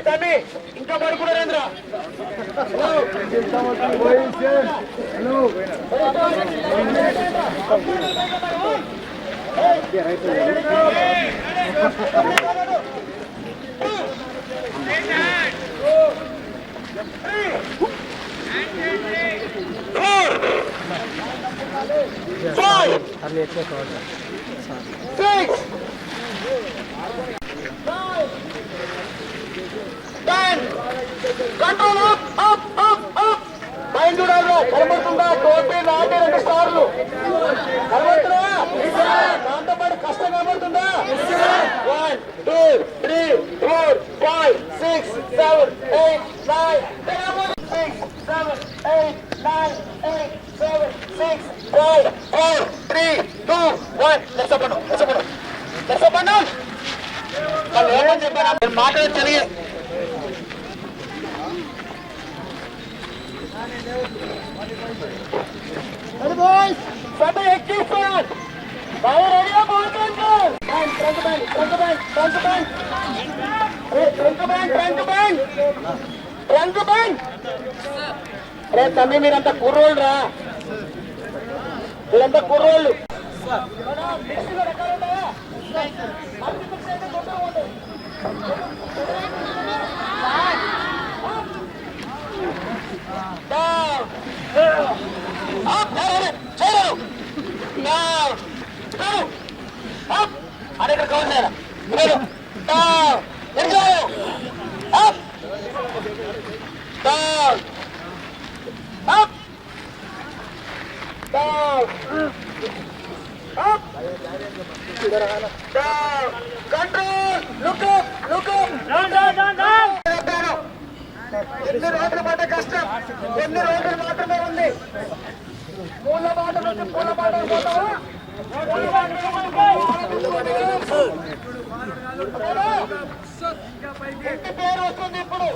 తమ్మి ఇంకా పడుకు నరేంద్ర. కంట్రోల్ పైన చూడాలి. కనబడుతుందా? టోపీ నాటి 2 స్టార్లు కనబడుతున్నా? దాంతో పాటు కష్టం కనబడుతుందా? 1 2 3 4 5 6 7 8 9 6 7 8 9 8 7 6 5 4 3 2 1 లెట్స్ ఓపెన్ వాళ్ళు ఏమని చెప్పారు మాట్లాడి జరిగే తమ్మి మీరంతా కుర్రోళ్ళు రా, వీళ్ళంతా కుర్రోళ్ళు. అక్కడ కౌంటారా ఎన్ని రోజుల పాట కష్టం, ఎన్ని రోజులు మాత్రమే ఉంది. పూల పాట నుంచి పూల పాట పోతావా? ఇంటి పేరు వస్తుంది ఇప్పుడు.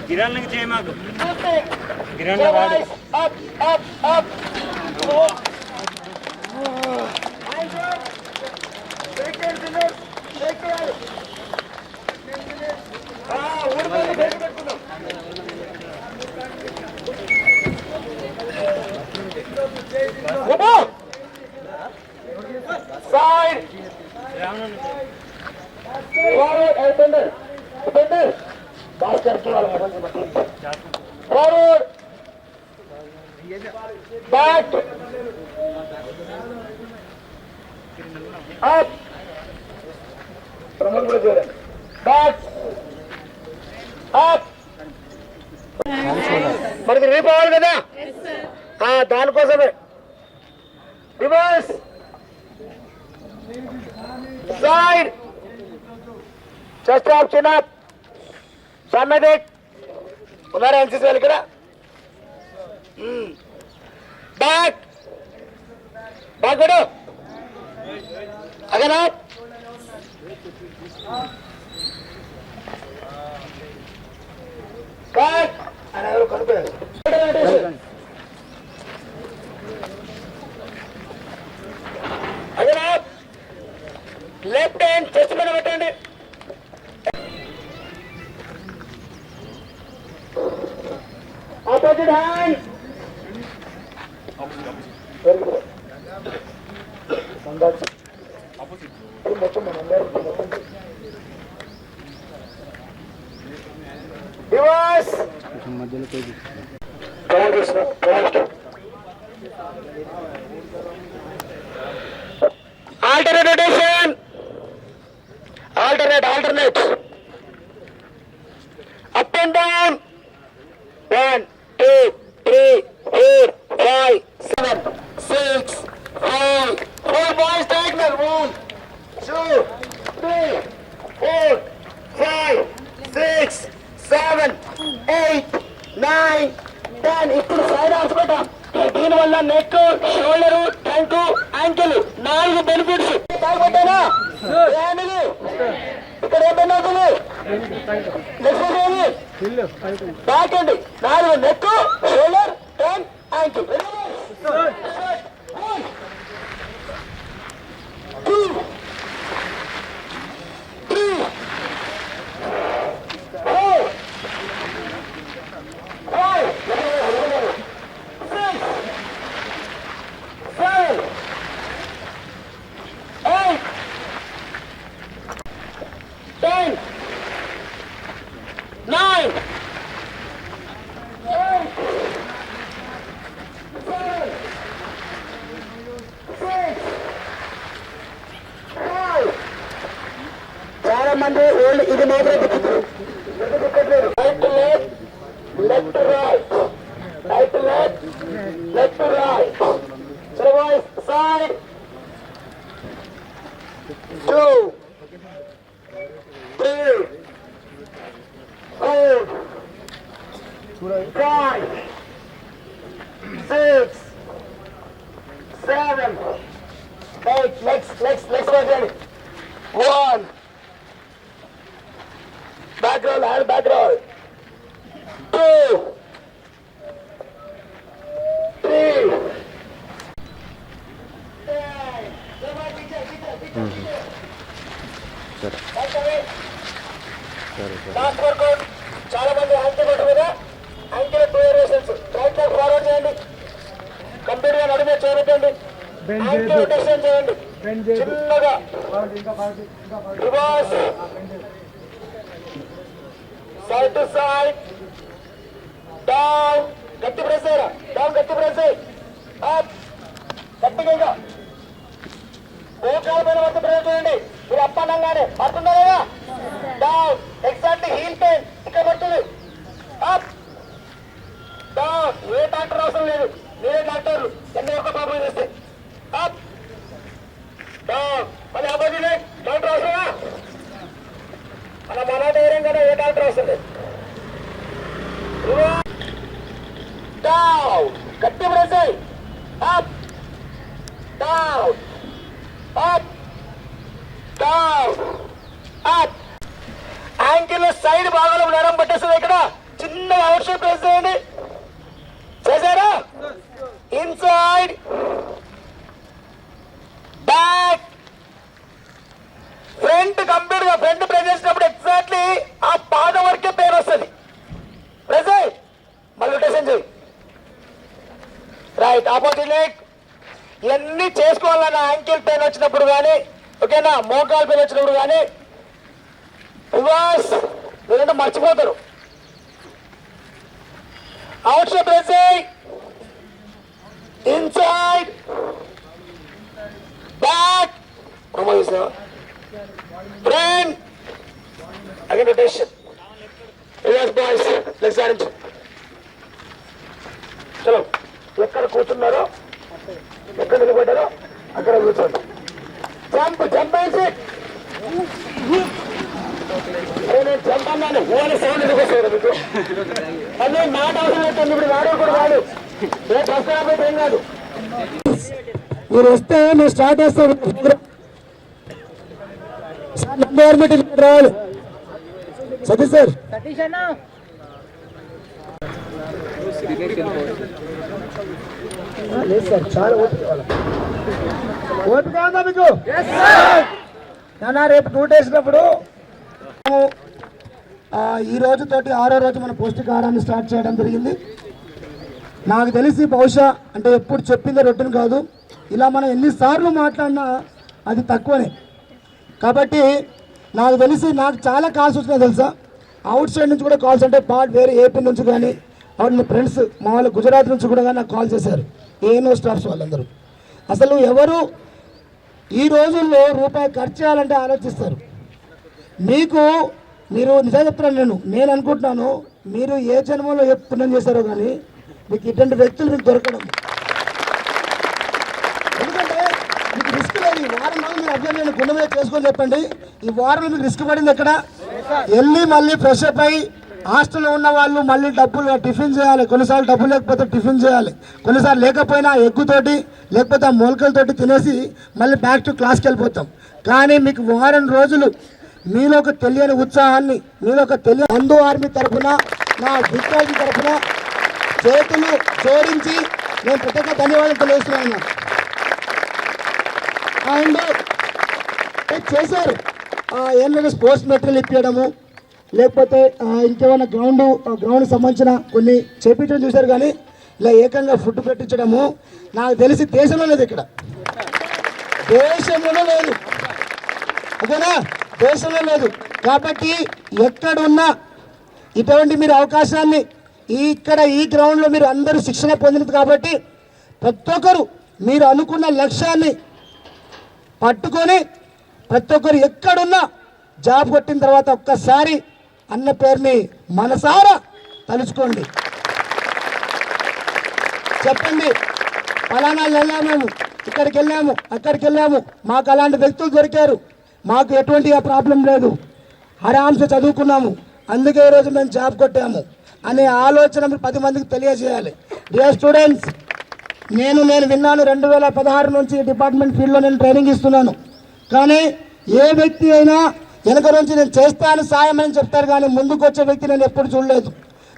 గిరాన్ చేయ మాకు గిరాన్ వాడు forward, back, up, back, up. మనకి రేపు అవ్వాలి కదా, దానికోసమే. రివర్స్, సైడ్, చెస్ట్ ఆఫ్, చిన్ అప్, సన్నదిక్ ఉన్నారా ఎన్సీసీ వాళ్ళు ఇక్కడ? బ్యాక్ బ్యాక్ కొడు అగనా బ్యాక్ అని ఎవరు కనుక్కోలేదు. అగనా లెఫ్ట్ హ్యాండ్ చెస్ట్ మీద పెట్టండి. Opposite hand. Very good. Opposite. Reverse. Alternate rotation. Alternate. Up and down. 1 2 3 4 5 7 6 5 4 boys diagonal 1 2, 3, 4, 5, 6, 7, 8, 9, 10. ఇప్పుడు సైడ్ ఆసుకుంటాం. దీని వల్ల neck, shoulder, trunk, ankle 4 benefits. బాగుపడ్డానా? ఇక్కడ ఏం పని అవుతుంది? నెక్స్ట్ ఏది? బ్యాక్ అండి. 4 నెక్, షోల్డర్, ట్రంక్, యాంకిల్. 2, 3, 4, 5, 6, 7, 8, 10, 9, 8, 7, 6, 5. చాలా మంది ఓల్డ్ ఇది మాత్రం తిప్పుతారు. Right left, left right, right left, left right. So boys, side 2, 3, 4, 5, 6, 7, 8. Legs watch. 1. Back roll, hand back roll. 2, 3. Last workout. చాలా మంది యాంకిల్ కొట్టు మీద ankle 2 variations. Right leg forward చేయండి. కంప్లీట్ గా నడుమే చేరకండి. యాంకిల్ రొటేషన్ చేయండి. చిన్నగా reverse, side to side, down. గట్టి ప్రెస్ అయ్యారా? డౌన్ గట్టి ప్రెస్ అయ్యి అప్ గట్టిగా. ఇంకా మోకాల పైన వద్ద ప్రెస్ చేయండి. మీరు అప్ అనగానే పడుతుందా లేదా? డౌన్. ఎగ్జాక్ట్లీ హీల్ పెయిన్ ఇక్కడ పడుతుంది. Up down. ఏ డాక్టర్ అవసరం లేదు, మీరే డాక్టర్లు. ఎన్ని ఒక్క ప్రాబ్లం చేస్తే అప్ డౌన్. మళ్ళీ ఆపోజిట్ డాక్టర్ అవసరమా? మన ధైర్యం కదా, ఏ డాక్టర్ అవసరం లేదు. డౌన్ గట్టి ప్రెస్ అయ్యి up down, up down, up. Ankle side భాగంలో నరం పట్టేస్తుంది. ఇక్కడ చిన్న అవుట్ షేప్ ప్రెస్ చేయండి. చేశారా? Inside, back, front. కంప్లీట్ గా ఫ్రంట్ ప్రెస్ చేసినప్పుడు ఎగ్జాక్ట్లీ ఆ పాదం వరకే పెయిన్ వస్తుంది. ప్రెస్ అయ్యి మళ్ళీ రొటేషన్ చేయి. Right opposite leg. ఇవన్నీ చేసుకోవాలన్న యాంకిల్ పెయిన్ వచ్చినప్పుడు కానీ, ఓకేనా, మోకాల్ పెయిన్ వచ్చినప్పుడు కానీ. రివర్స్, లేదంటే మర్చిపోతారు. అవుట్ షేప్ ప్రెస్ అయ్యి inside, back, front, again rotation. Reverse boys, legs ఆడించు. చలో, ఎక్కడ కూర్చున్నారో, ఎక్కడ నిలబడ్డారో అక్కడ కూర్చోండి. జంప్ జంప్ వేసి నేను జంప్ అన్నాను. ఓన్లీ సౌండ్ ఎందుకు వస్తుంది మీకు? అన్నీ మాట అవసరం అవుతుంది. ఇప్పుడు వాడే కూడా వాడు ఏ బస్ రాబోతే ఏం కాదు. మీరు వస్తే నేను స్టార్ట్ చేస్తాను. సార్ గవర్నమెంట్ రావాలి. సతీష్ సార్, సతీష్ అన్న లేదు సార్, చాలా ఓపిక ఉందా మీకు? నాన్న రేపు 2 days ఉన్నప్పుడు ఈ రోజుతోటి 6వ రోజు మన పౌష్టికాహారాన్ని స్టార్ట్ చేయడం జరిగింది. నాకు తెలిసి బహుశా అంటే ఎప్పుడు చెప్పిందే రొటీన్ కాదు. ఇలా మనం ఎన్నిసార్లు మాట్లాడినా అది తక్కువనే. కాబట్టి నాకు తెలిసి నాకు చాలా కాల్స్ వచ్చినాయి తెలుసా. అవుట్ సైడ్ నుంచి కూడా కాల్స్, అంటే వేరే ఏపీ నుంచి కానీ, అవును మీ ఫ్రెండ్స్ మా వాళ్ళు గుజరాత్ నుంచి కూడా కానీ నాకు కాల్ చేశారు. ఏనో స్టాఫ్స్ వాళ్ళందరూ. అసలు ఎవరు ఈ రోజుల్లో రూపాయి ఖర్చు చేయాలంటే ఆలోచిస్తారు. మీరు నిజంగా చెప్తున్నాను, నేను అనుకుంటున్నాను మీరు ఏ జన్మలో ఏ పుణ్యం చేశారో కానీ మీకు ఇటువంటి వ్యక్తులు మీకు దొరకడం. ఎందుకంటే మీకు రిస్క్ లేదు. వారం రోజులు మీరు అబ్జర్వ్ చేయండి. గుండె మీద చేసుకొని చెప్పండి. ఈ వారంలో మీకు రిస్క్ పడింది ఎక్కడ? వెళ్ళి మళ్ళీ ఫ్రెష్ అప్ అయ్యి హాస్టల్లో ఉన్న వాళ్ళు మళ్ళీ డబ్బులు టిఫిన్ చేయాలి. కొన్నిసార్లు డబ్బులు లేకపోతే టిఫిన్ చేయాలి. కొన్నిసార్లు లేకపోయినా ఎగ్గుతోటి లేకపోతే ఆ మొలకలతోటి తినేసి మళ్ళీ బ్యాక్ టు క్లాస్కి వెళ్ళిపోతాం. కానీ మీకు వారం రోజులు మీలో ఒక తెలియని ఉత్సాహాన్ని, మీలో ఒక తెలియని నందు ఆర్మీ తరఫున, నా విద్యార్థి తరఫున చేతులు జోడించి నేను ప్రత్యేక ధన్యవాదాలు తెలియజేస్తున్నాను. అండ్ చేశారు ఏంటంటే స్పోర్ట్స్ మెటీరియల్ ఇప్పించడము, లేకపోతే ఇంకేమైనా గ్రౌండ్కి సంబంధించిన కొన్ని చేపించడం చూశారు. కానీ ఇలా ఏకంగా ఫుడ్ పెట్టించడము నాకు తెలిసి దేశంలో లేదు, ఇక్కడ దేశంలో లేదు, ఓకేనా? దేశంలో లేదు. కాబట్టి ఎక్కడున్నా ఇటువంటి మీరు అవకాశాన్ని ఇక్కడ ఈ గ్రౌండ్లో మీరు అందరూ శిక్షణ పొందినది కాబట్టి ప్రతి ఒక్కరు మీరు అనుకున్న లక్ష్యాన్ని పట్టుకొని ప్రతి ఒక్కరు ఎక్కడున్నా జాబ్ కొట్టిన తర్వాత ఒక్కసారి అన్న పేరుని మనసారా తలుచుకోండి. చెప్పండి, ఫలానా వెళ్ళాము, మేము ఇక్కడికి వెళ్ళాము, అక్కడికి వెళ్ళాము, మాకు అలాంటి వ్యక్తులు దొరికారు, మాకు ఎటువంటి ప్రాబ్లం లేదు, ఆరాంసే చదువుకున్నాము, అందుకే ఈరోజు మేము జాబ్ కొట్టాము అనే ఆలోచన మీరు 10 మందికి తెలియజేయాలి. డియర్ స్టూడెంట్స్, నేను విన్నాను 2016 నుంచి డిపార్ట్మెంట్ ఫీల్డ్లో నేను ట్రైనింగ్ ఇస్తున్నాను. కానీ ఏ వ్యక్తి అయినా వెనక నుంచి నేను చేస్తాను సాయం అని చెప్తారు, కానీ ముందుకు వచ్చే వ్యక్తి నేను ఎప్పుడు చూడలేదు.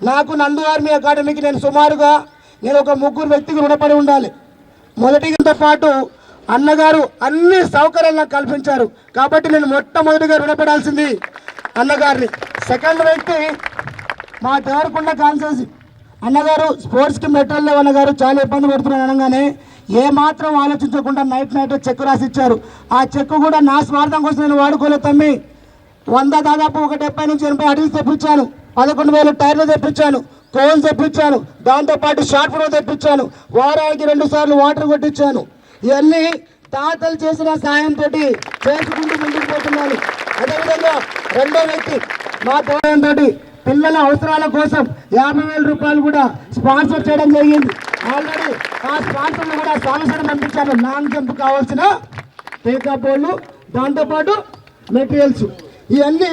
నాకు నందు ఆర్మీ అకాడమీకి నేను సుమారుగా ఒక 3 వ్యక్తికి రుణపడి ఉండాలి. మొదటితో పాటు అన్నగారు అన్ని సౌకర్యాలు నాకు కల్పించారు, కాబట్టి నేను మొట్టమొదటిగా రుణపడాల్సింది అన్నగారిని. సెకండ్ వ్యక్తి మా దేవరకొండ కాన్సెన్సీ అన్నగారు. స్పోర్ట్స్కి మెటీరియల్ లేవు అన్నగారు, చాలా ఇబ్బంది పడుతున్నాను అనగానే ఏమాత్రం ఆలోచించకుండా నైట్ చెక్ రాసి ఇచ్చారు. ఆ చెక్ కూడా నా స్వార్థం కోసం నేను వాడుకోలేదు తమ్మి. 100 దాదాపు 70 నుంచి 80 అడిల్స్ తెప్పించాను, 11,000 టైర్లు తెప్పించాను, కోన్స్ తెప్పించాను, దాంతోపాటు షార్ట్ ఫుడ్ తెప్పించాను, వారానికి 2 సార్లు వాటర్ కొట్టించాను. ఇవన్నీ తాతలు చేసిన సాయంతో చేసుకుంటూ ముందుకు పోతున్నాను. అదేవిధంగా రెండో వ్యక్తి మా తోడంతో పిల్లల అవసరాల కోసం 50,000 రూపాయలు కూడా స్పాన్సర్ చేయడం జరిగింది. ఆల్రెడీ ఆ స్పాన్సర్లు కూడా స్వామిసరం పంపించాను. లాంగ్ జంప్ కావాల్సిన టేకా బోర్డులు, దాంతోపాటు మెటీరియల్స్, ఇవన్నీ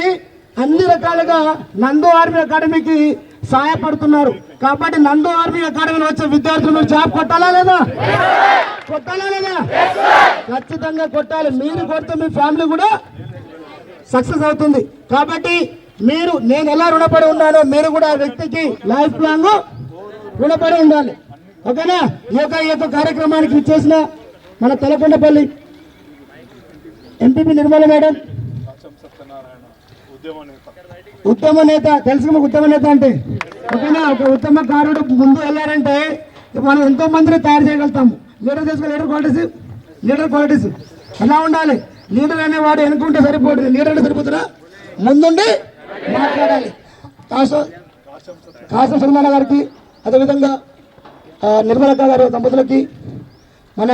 అన్ని రకాలుగా నందు ఆర్మీ అకాడమీకి సహాయపడుతున్నారు. కాబట్టి నందు ఆర్మీ అకాడమీలో వచ్చే విద్యార్థులు మీరు జాబ్ కొట్టాలా లేదా? కొట్టాలా లేదా? ఖచ్చితంగా కొట్టాలి. మీరు కొడితే మీ ఫ్యామిలీ కూడా సక్సెస్ అవుతుంది. కాబట్టి నేను ఎలా రుణపడి ఉన్నానో మీరు కూడా ఆ వ్యక్తికి లైఫ్ లాంగ్ రుణపడి ఉండాలి, ఓకేనా? ఈ యొక్క కార్యక్రమానికి ఇచ్చేసిన మన తలకొండపల్లి ఎంపీపీ నిర్మల మేడం, ఉత్తమ నేత, తెలుసు మీకు ఉత్తమ నేత అంటే, ఓకేనా? ఒక ఉత్తమకారుడు ముందు వెళ్ళారంటే మనం ఎంతో మందిని తయారు చేయగలుగుతాము. లీడర్ తీసుకుని లీడర్ క్వాలిటీస్ ఎలా ఉండాలి? లీడర్ అనేవాడు ఎన్నుకుంటే సరిపోతుంది, లీడర్ అంటే సరిపోతుందా? ముందుండి మాట్లాడాలి. కాసం సల్మాన గారికి, అదేవిధంగా నిర్మలక్క గారు దంపతులకి, మన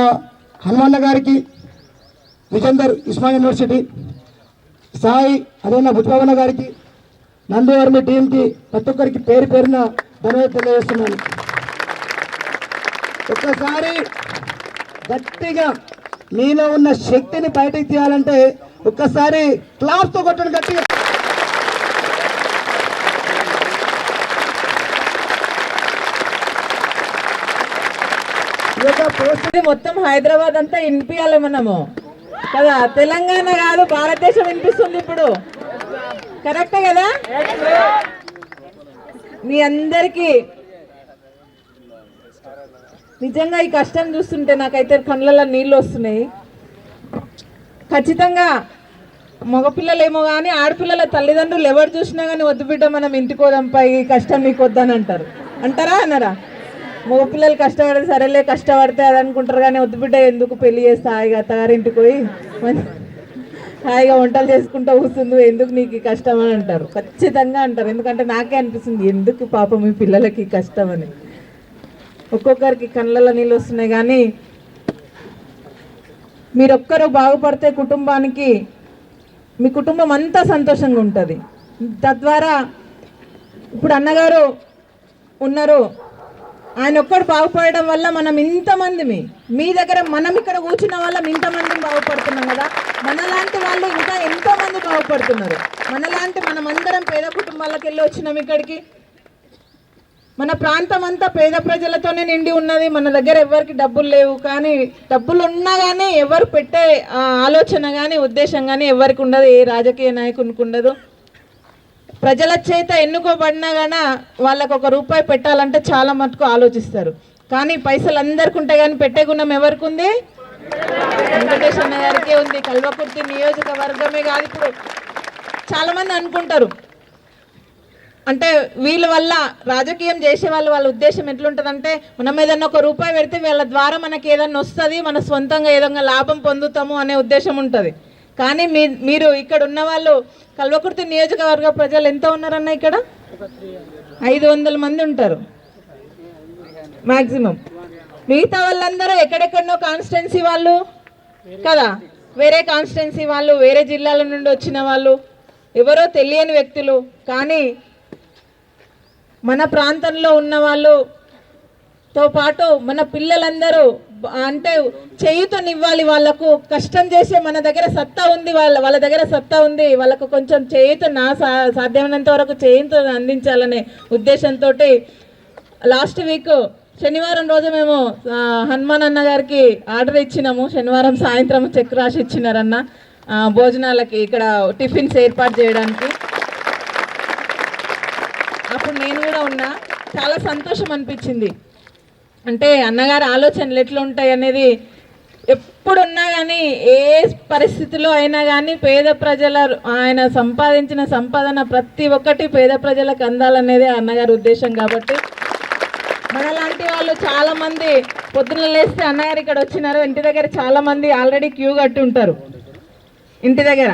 హనుమన్న గారికి, విజేందర్ ఉస్మానియా యూనివర్సిటీ, సాయి, అదేవిధంగా బుద్ధభవన గారికి, నందు ఆర్మీ టీంకి ప్రతి ఒక్కరికి పేరు పేరున ధన్యవాదాలు తెలియజేస్తున్నాను. ఒక్కసారి గట్టిగా మీలో ఉన్న శక్తిని బయటకు తీయాలంటే ఒక్కసారి క్లాప్తో కొట్టండి గట్టిగా. మొత్తం హైదరాబాద్ అంతా వినిపించాలి మనము కదా, తెలంగాణ కాదు భారతదేశం వినిపిస్తుంది ఇప్పుడు, కరెక్టే కదా? మీ అందరికీ నిజంగా ఈ కష్టం చూస్తుంటే నాకైతే కళ్ళల్లో నీళ్ళు వస్తున్నాయి. ఖచ్చితంగా మగపిల్లలేమో కానీ ఆడపిల్లల తల్లిదండ్రులు ఎవరు చూసినా కానీ వద్దు బిడ్డ మనం ఇంటికోదంపై ఈ కష్టం నీకు వద్దని అంటారా అనరా? మగపిల్లలు కష్టపడితే సరేలే కష్టపడితే అది అనుకుంటారు, కానీ వద్దు బిడ్డ ఎందుకు పెళ్లి చేస్తే హాయిగా అత్తగారింటికి పోయి హాయిగా వంటలు చేసుకుంటూ కూర్చుంది, ఎందుకు నీకు ఈ కష్టం అని అంటారు, ఖచ్చితంగా అంటారు. ఎందుకంటే నాకే అనిపిస్తుంది ఎందుకు పాపం మీ పిల్లలకి కష్టం అని. ఒక్కొక్కరికి కళ్ళల్లో నీళ్ళు వస్తున్నాయి. కానీ మీరొక్కరు బాగుపడితే కుటుంబానికి, మీ కుటుంబం అంతా సంతోషంగా ఉంటుంది. తద్వారా ఇప్పుడు అన్నగారు ఉన్నారు, ఆయన ఒక్కడు బాగుపడడం వల్ల మనం ఇంతమంది మీ దగ్గర మనం ఇక్కడ కూర్చున్న వాళ్ళం ఇంతమంది బాగుపడుతున్నాం కదా. మనలాంటి వాళ్ళు ఇంకా ఎంతోమంది బాగుపడుతున్నారు. మనలాంటి మనమందరం పేద కుటుంబాలకు వెళ్ళి వచ్చినాం ఇక్కడికి. మన ప్రాంతం అంతా పేద ప్రజలతోనే నిండి ఉన్నది. మన దగ్గర ఎవరికి డబ్బులు లేవు, కానీ డబ్బులు ఉన్నా కానీ ఎవరు పెట్టే ఆలోచన కానీ ఉద్దేశం కానీ ఎవరికి ఉండదు, ఏ రాజకీయ నాయకునికి ఉండదు. ప్రజల చేత ఎన్నుకోబడినా కానీ వాళ్ళకు ₹1 పెట్టాలంటే చాలా మటుకు ఆలోచిస్తారు. కానీ పైసలు అందరికి ఉంటాయి, కానీ పెట్టే గుణం ఎవరికి ఉంది? వెంకటేష్ అన్న గారికే ఉంది. కల్వకుర్తి నియోజకవర్గమే కాదు, ఇప్పుడు చాలామంది అనుకుంటారు అంటే వీళ్ళ వల్ల రాజకీయం చేసే వాళ్ళ ఉద్దేశం ఎట్లుంటుందంటే, మనం ఏదన్నా ₹1 పెడితే వీళ్ళ ద్వారా మనకి ఏదన్నా వస్తుంది, మన సొంతంగా ఏదన్నా లాభం పొందుతాము అనే ఉద్దేశం ఉంటుంది. కానీ మీరు ఇక్కడ ఉన్న వాళ్ళు కల్వకుర్తి నియోజకవర్గ ప్రజలు ఎంత ఉన్నారన్న? ఇక్కడ 500 మంది ఉంటారు మ్యాక్సిమం. మిగతా వాళ్ళందరూ ఎక్కడెక్కడనో కాన్స్టిట్యున్సీ వాళ్ళు కదా, వేరే కాన్స్టిట్యున్సీ వాళ్ళు, వేరే జిల్లాల నుండి వచ్చిన వాళ్ళు, ఎవరో తెలియని వ్యక్తులు. కానీ మన ప్రాంతంలో ఉన్న వాళ్ళతో పాటు మన పిల్లలందరూ అంటే చేయూతనివ్వాలి. వాళ్ళకు కష్టం చేసే మన దగ్గర సత్తా ఉంది, వాళ్ళ దగ్గర సత్తా ఉంది, వాళ్ళకు కొంచెం చేయూత సాధ్యమైనంత వరకు చేయూత అందించాలనే ఉద్దేశంతో లాస్ట్ వీక్ శనివారం రోజు మేము హనుమాన్ అన్న గారికి ఆర్డర్ ఇచ్చినాము. శనివారం సాయంత్రం చెక్ రాసి ఇచ్చినారన్న భోజనాలకి, ఇక్కడ టిఫిన్స్ ఏర్పాటు చేయడానికి. అప్పుడు నేను కూడా ఉన్నా. చాలా సంతోషం అనిపించింది. అంటే అన్నగారి ఆలోచనలు ఎట్లా ఉంటాయి అనేది, ఎప్పుడున్నా కానీ ఏ పరిస్థితిలో అయినా కానీ పేద ప్రజల ఆయన సంపాదించిన సంపాదన ప్రతి ఒక్కటి పేద ప్రజలకు అందాలనేదే అన్నగారి ఉద్దేశం. కాబట్టి మనలాంటి వాళ్ళు చాలామంది పొద్దున్న లేస్తే అన్నగారు ఇక్కడ వచ్చినారు, ఇంటి దగ్గర చాలామంది ఆల్రెడీ క్యూ కట్టి ఉంటారు, ఇంటి దగ్గర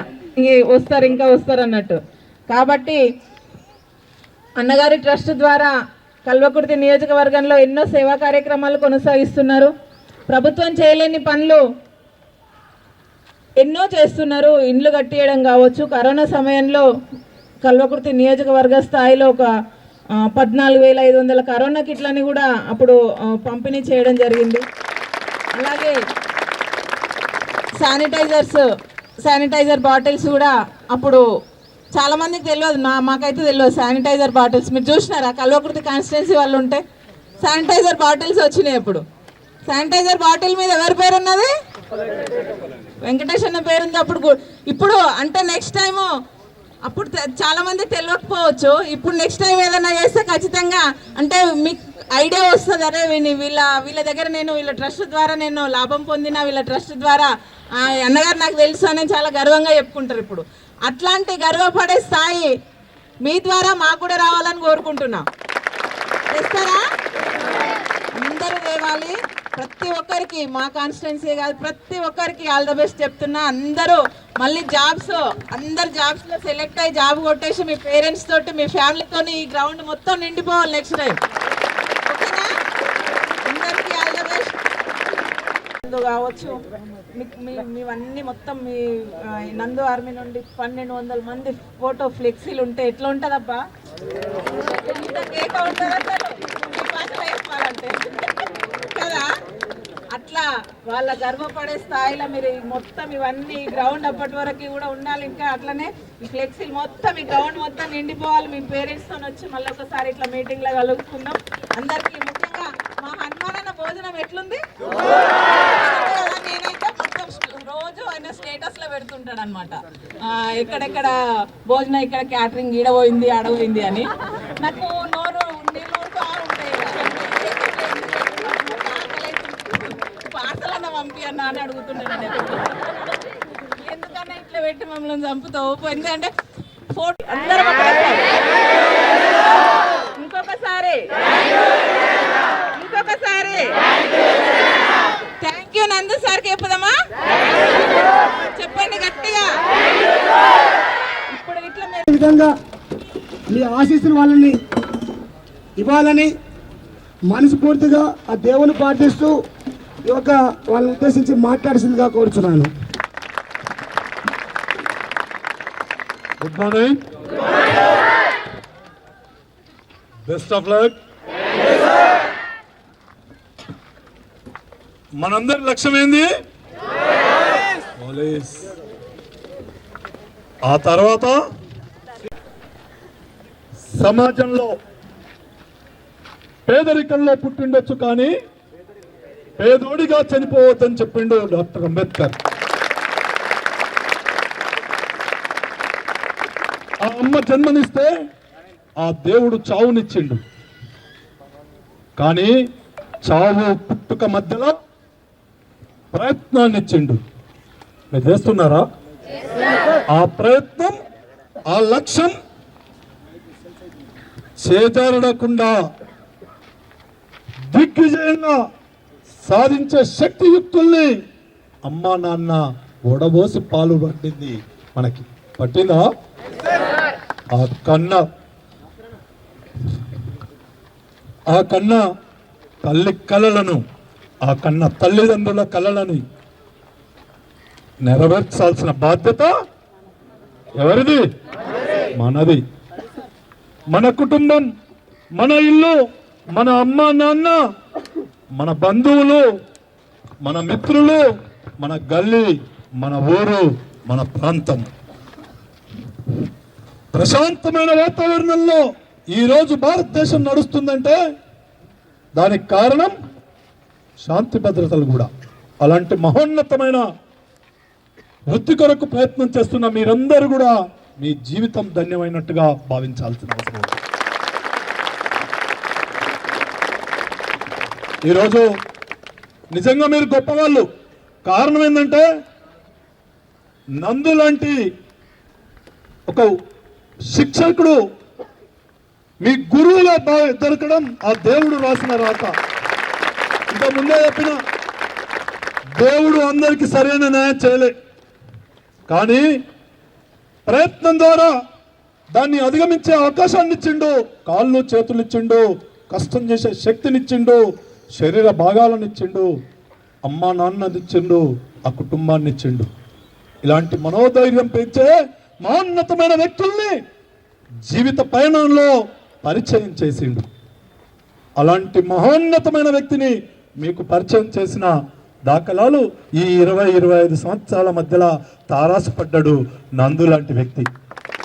వస్తారు ఇంకా వస్తారు అన్నట్టు. కాబట్టి అన్నగారి ట్రస్ట్ ద్వారా కల్వకుర్తి నియోజకవర్గంలో ఎన్నో సేవా కార్యక్రమాలు కొనసాగిస్తున్నారు. ప్రభుత్వం చేయలేని పనులు ఎన్నో చేస్తున్నారు. ఇండ్లు కట్టియడం కావచ్చు, కరోనా సమయంలో కల్వకుర్తి నియోజకవర్గ స్థాయిలో ఒక 14,500 కరోనా కిట్లని కూడా అప్పుడు పంపిణీ చేయడం జరిగింది. అలాగే శానిటైజర్ బాటిల్స్ కూడా అప్పుడు చాలామందికి తెలియదు, మాకైతే తెలియదు శానిటైజర్ బాటిల్స్. మీరు చూసినారా? కల్వకుర్తి కాన్స్టిట్యున్సీ వాళ్ళు ఉంటే శానిటైజర్ బాటిల్స్ వచ్చినాయి. అప్పుడు శానిటైజర్ బాటిల్ మీద ఎవరి పేరు ఉన్నది? వెంకటేష్ అన్న పేరుంది. ఇప్పుడు అంటే నెక్స్ట్ టైము, అప్పుడు చాలామంది తెలియకపోవచ్చు, ఇప్పుడు నెక్స్ట్ టైం ఏదైనా చేస్తే ఖచ్చితంగా అంటే మీకు ఐడియా వస్తుంది, అరే వీళ్ళ దగ్గర నేను వీళ్ళ ట్రస్ట్ ద్వారా నేను లాభం పొందిన, వీళ్ళ ట్రస్ట్ ద్వారా అన్నగారు నాకు తెలుసు అని చాలా గర్వంగా చెప్పుకుంటారు. ఇప్పుడు అట్లాంటి గర్వపడే స్థాయి మీ ద్వారా మాకు కూడా రావాలని కోరుకుంటున్నా. చేస్తారా? అందరూ తేవాలి. ప్రతి ఒక్కరికి, మా కాన్స్టిట్యున్సీ కాదు ప్రతి ఒక్కరికి ఆల్ ద బెస్ట్ చెప్తున్నా. అందరూ మళ్ళీ అందరు జాబ్స్లో సెలెక్ట్ అయ్యి జాబ్ కొట్టేసి మీ పేరెంట్స్ తోటి మీ ఫ్యామిలీతో ఈ గ్రౌండ్ మొత్తం నిండిపోవాలి నెక్స్ట్ టైం. ఓకేనా? అందరికీ ఆల్ ద బెస్ట్. కావచ్చు మీవన్నీ మొత్తం మీ నందు ఆర్మీ నుండి 1200 మంది ఫోటో ఫ్లెక్సీలు ఉంటే ఎట్లా ఉంటుందబ్బా? ఇంత కేక ఉంటుంది అసలు మీ పాటలు వేసుకోవాలంటే కదా. అట్లా వాళ్ళ గర్వపడే స్థాయిలో మీరు మొత్తం ఇవన్నీ గ్రౌండ్ అప్పటి వరకు కూడా ఉండాలి. ఇంకా అట్లనే ఈ ఫ్లెక్సీలు మొత్తం ఈ గ్రౌండ్ మొత్తం నిండిపోవాలి. మీ పేరెంట్స్తో వచ్చి మళ్ళీ ఒకసారి ఇట్లా మీటింగ్లో కలుగుతున్నాం. అందరికీ ముఖ్యంగా మా హనుమాన్ భోజనం ఎట్లుంది? నేనైతే మొత్తం రోజు ఆయన స్టేటస్లో పెడుతుంటాడు అనమాట, ఎక్కడెక్కడ భోజనం, ఇక్కడ క్యాటరింగ్ ఈడపోయింది ఆడపోయింది అని. నాకు నీళ్ళూరుతో ఉంటాయి, పార్సల్ అన్న పంపి అన్న అని అడుగుతుంటాను. ఎందుకన్నా ఇట్లా పెట్టి మమ్మల్ని చంపుతావు? ఎందుకంటే ఫోటో అందరం ఇంకొకసారి థ్యాంక్ యూ నందు సార్కి చెప్పుదామా? చెప్పండి గట్టిగా. ఇప్పుడు ఇట్లా విధంగా మీ ఆశీస్సులు వాళ్ళని ఇవ్వాలని మనస్ఫూర్తిగా ఆ దేవుని ప్రార్థిస్తూ ఈ యొక్క వాళ్ళని ఉద్దేశించి మాట్లాడాల్సిందిగా కోరుచున్నాను. Good morning. Best of luck. మనందరి లక్ష్యం ఏంది? పోలీస్. ఆ తర్వాత సమాజంలో పేదరికంలో పుట్టిండొచ్చు కానీ పేదోడిగా చనిపోవద్దని చెప్పిండు డాక్టర్ అంబేద్కర్. ఆ అమ్మ జన్మనిస్తే ఆ దేవుడు చావునిచ్చిండు, కానీ చావు పుట్టుక మధ్యలో ప్రయత్నాన్ని ఇచ్చిండు. మీరు చేస్తున్నారా? ఆ ప్రయత్నం, ఆ లక్ష్యం చేజారడకుండా దిగ్విజయంగా సాధించే శక్తియుక్తుల్ని అమ్మా నాన్న ఓడబోసి పాలు పట్టింది. మనకి పట్టిందా? ఆ కన్నా తల్లి కలలను, ఆ కన్న తల్లిదండ్రుల కలలని నెరవేర్చాల్సిన బాధ్యత ఎవరిది? మనది. మన కుటుంబం, మన ఇల్లు, మన అమ్మ నాన్న, మన బంధువులు, మన మిత్రులు, మన గల్లీ, మన ఊరు, మన ప్రాంతం. ప్రశాంతమైన వాతావరణంలో ఈరోజు భారతదేశం నడుస్తుందంటే దానికి కారణం శాంతి భద్రతలు కూడా. అలాంటి మహోన్నతమైన వృత్తి కొరకు ప్రయత్నం చేస్తున్న మీరందరూ కూడా మీ జీవితం ధన్యమైనట్టుగా భావించాల్సిన అవసరం ఉంది. ఈరోజు నిజంగా మీరు గొప్పవాళ్ళు. కారణం ఏంటంటే నందు లాంటి ఒక శిక్షకుడు మీ గురువుగా దొరకడం ఆ దేవుడు రాసిన రాత. ఇంకా ముందే చెప్పిన దేవుడు అందరికీ సరైన న్యాయం చేయలే, కానీ ప్రయత్నం ద్వారా దాన్ని అధిగమించే అవకాశాన్ని ఇచ్చిండు. కాళ్ళు చేతులు ఇచ్చిండు, కష్టం చేసే శక్తినిచ్చిండు, శరీర భాగాలను ఇచ్చిండు, అమ్మా నాన్నని ఇచ్చిండు, ఆ కుటుంబాన్ని ఇచ్చిండు. ఇలాంటి మనోధైర్యం పెంచే మహోన్నతమైన వ్యక్తుల్ని జీవిత పయనంలో పరిచయం చేసిండు. అలాంటి మహోన్నతమైన వ్యక్తిని మీకు పరిచయం చేసిన దాఖలాలు ఈ 20-25 సంవత్సరాల మధ్యలో తారాసపడ్డాడు నందు లాంటి వ్యక్తి.